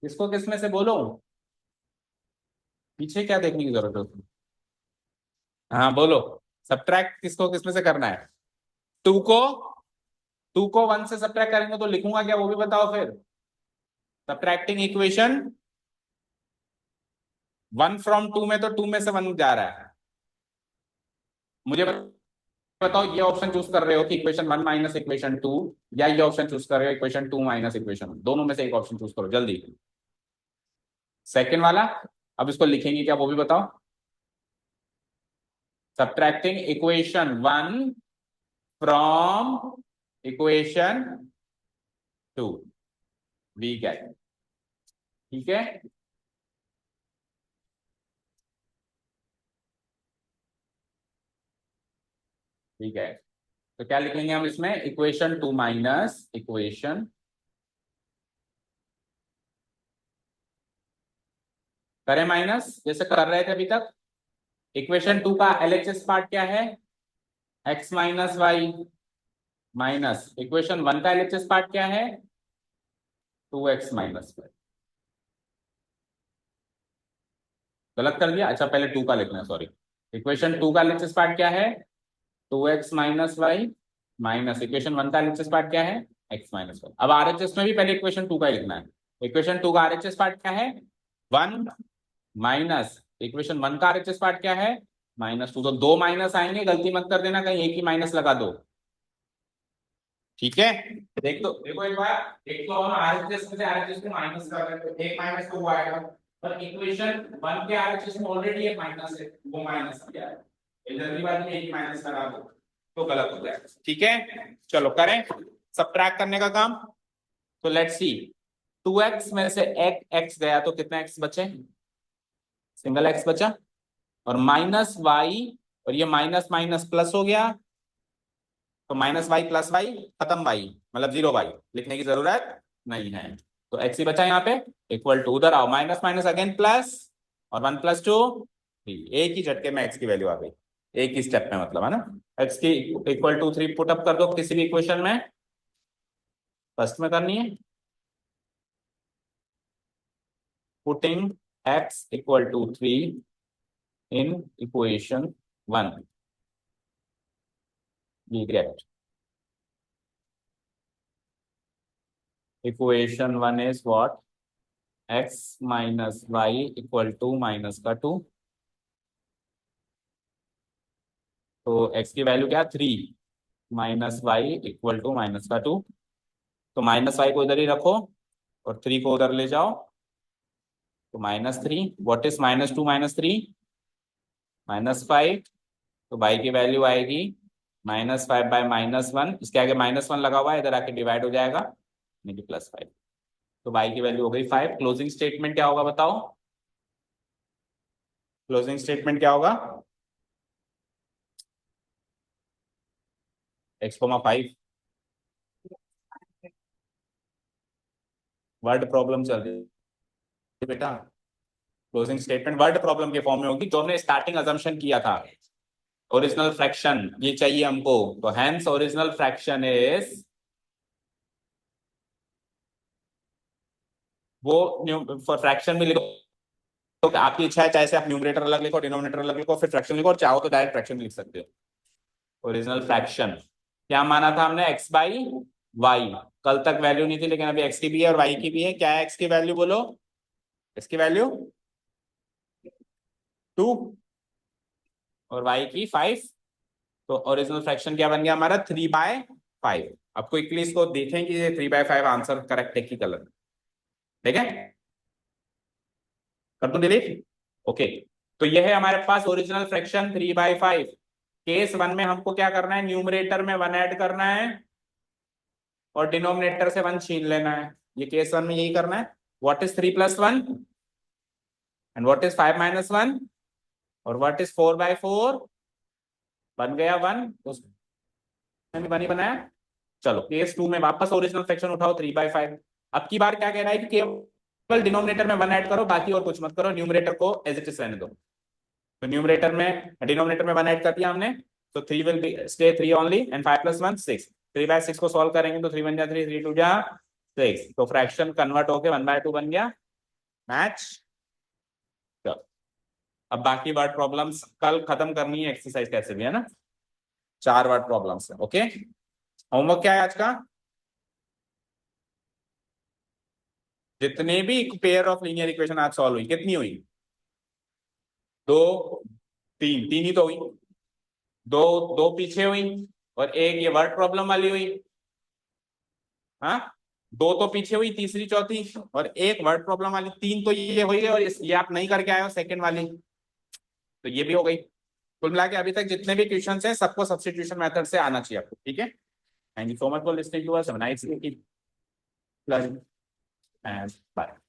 किसको किस में से बोलो, पीछे क्या देखने की जरूरत है उसमें? हाँ बोलो, सब्ट्रैक्ट किसको किस में से करना है, 2 को 2 को 1 से सब्ट्रैक्ट करेंगे तो लिखूंगा क्या वो भी बताओ फिर, सब्ट्रैक्टिंग इक्वेशन 1 फ्रॉम 2 में, तो 2 में से 1 जा रहा है, मुझे बताओ ये ऑप्शन चूज कर रहे हो कि इक्वेशन 1 माइनस इक्वेशन 2, या ये ऑप्शन चूज कर रहे हो इक्वेशन 2 माइनस इक्वेशन 1, दोनों में से एक ऑप्शन चूज करो जल्दी, सेकेंड वाला। अब इसको लिखेंगे क्या वो भी बताओ, subtracting equation 1 from equation 2 we get है, ठीक है। ठीक है, तो क्या लिखेंगे हम इसमें, इक्वेशन 2 माइनस इक्वेशन, करें माइनस जैसे कर रहे थे अभी तक। इक्वेशन 2 का एलएचएस पार्ट क्या है, x minus y, minus equation 1 का एलएचएस पार्ट क्या है, 2x माइनस वाई। गलत कर दिया, अच्छा पहले 2 का लिखना है, सॉरी। इक्वेशन 2 का एलएचएस पार्ट क्या है, 2x minus y, minus equation 1 का एलएचएस पार्ट क्या है, x माइनस वाई। अब आरएचएस में भी पहले इक्वेशन 2 का ही लिखना है। इक्वेशन 2 का आरएचएस पार्ट क्या है, 1, माइनस इक्वेशन 1 का आरएचएस पार्ट क्या है, -2। तो दो माइनस आएंगे, गलती मत कर देना कहीं एक ही माइनस लगा दो, ठीक है। देख दो, देखो एक बार, एक तो हम आरएचएस में से आरएचएस को माइनस कर रहे हैं, तो एक माइनस तो वो आएगा, पर इक्वेशन 1 के आरएचएस में ऑलरेडी एक माइनस है, वो माइनस आ गया है, ये जल्दी बात नहीं, एक ही माइनस लगा दो तो गलत हो जाएगा, ठीक है। चलो करें सबट्रैक्ट करने का काम। तो लेट्स सी, 2x में से एक x गया तो कितना x बचे, सिंगल x बचा, और माइनस y, और ये माइनस माइनस प्लस हो गया, तो माइनस वाई प्लस वाई, खत्म वाई, मतलब 0 वाई, लिखने की जरूरत नहीं है। तो एक्स ही बचा यहाँ पे, इक्वल टू, उधर आओ, माइनस माइनस अगेन प्लस, और 1 + 2 3, एक ही झटके में एक्स की वैल्यू आ गई, एक ही स्टेप में, मतलब है ना। एक्स की इक्वल टू 3 पुट अप कर दो किसी भी इक्वेशन में, फर्स्ट में करनी है, putting x equal to 3 in equation 1, we get equation 1 is what, x minus y equal to minus का 2, तो x की वैल्यू क्या, 3, minus y equal to minus का 2, तो माइनस वाई को इधर ही रखो और 3 को उधर ले जाओ, तो -3, व्हाट इज -2 - 3, -5, तो y की वैल्यू आएगी -5/-1, इसके आगे -1 लगा हुआ है, इधर आके डिवाइड हो जाएगा, यानी कि +5, तो y की वैल्यू हो गई 5। क्लोजिंग स्टेटमेंट क्या होगा बताओ, क्लोजिंग स्टेटमेंट क्या होगा, x, 5, वर्ड प्रॉब्लम चल रही है बेटा, क्लोजिंग स्टेटमेंट वर्ड प्रॉब्लम के फॉर्म में होगी, जो हमने स्टार्टिंग अजम्पशन किया था, ओरिजिनल फ्रैक्शन ये चाहिए हमको, तो हेंस ओरिजिनल फ्रैक्शन इज, वो फॉर फ्रैक्शन में लिखो, तो आपकी इच्छा है, चाहे से आप न्यूमरेटर अलग लिखो, डिनोमिनेटर अलग लिखो, फिर फ्रैक्शन लिखो, और चाहो तो डायरेक्ट फ्रैक्शन लिख सकते हो। ओरिजिनल फ्रैक्शन क्या माना था हमने, x/y, कल तक वैल्यू नहीं थी, लेकिन अभी x की भी है और y की भी है। क्या है x की वैल्यू बोलो, इसकी वैल्यू 2 और y की 5, तो ओरिजिनल फ्रैक्शन क्या बन गया हमारा, 3/5। अब क्विकली इसको देखें कि ये 3/5 आंसर करेक्ट है कि गलत, ठीक है, कर दूं डिलीट, ओके। तो ये है हमारे पास ओरिजिनल फ्रैक्शन 3/5। केस 1 में हमको क्या करना है, न्यूमरेटर में 1 ऐड करना है और डिनोमिनेटर से 1 छीन लेना है, ये केस 1 में यही करना है। What is 3 + 1 and what is 5 - 1 और व्हाट इज 4/4, बन गया 1, तो बनी बनाया। चलो केस 2 में वापस ओरिजिनल फ्रैक्शन उठाओ 3/5। अब की बार क्या कह रहा है कि केवल डिनोमिनेटर में 1 ऐड करो, बाकी और कुछ मत करो, न्यूमरेटर को एज इट इज रहने दो। तो न्यूमरेटर में, डिनोमिनेटर में 1 ऐड कर दिया हमने, तो 3 will be stay 3 only, and 5 + 1 6, 3/6 को सॉल्व करेंगे तो 3 × 1 = 3, 3 × 2 = 6, तो फ्रैक्शन कन्वर्ट होके 1/2 बन गया, मैच। अब बाकी वर्ड प्रॉब्लम्स कल खत्म करनी है, एक्सरसाइज कैसे भी है ना, 4 वर्ड प्रॉब्लम्स है, ओके। होमवर्क क्या है आज का, जितने भी पेयर ऑफ लीनियर इक्वेशन आज सॉल्व हुई, कितनी हुई, 2, 3, 3 ही तो हुई, दो दो पीछे हुई और एक ये वर्ड प्रॉब्लम वाली हुई, हाँ, 2 तो पीछे हुई, तीसरी चौथी, और एक वर्ड प्रॉब्लम वाली, 3 तो ये हुई, और ये आप नहीं करके आए हो सेकंड वाली, तो ये भी हो गई। कुल मिला के अभी तक जितने भी क्वेश्चन हैं सबको सब्स्टिट्यूशन मेथड से आना चाहिए आपको, ठीक है। Thank you so much for listening to us, have a nice day. Learn and bye.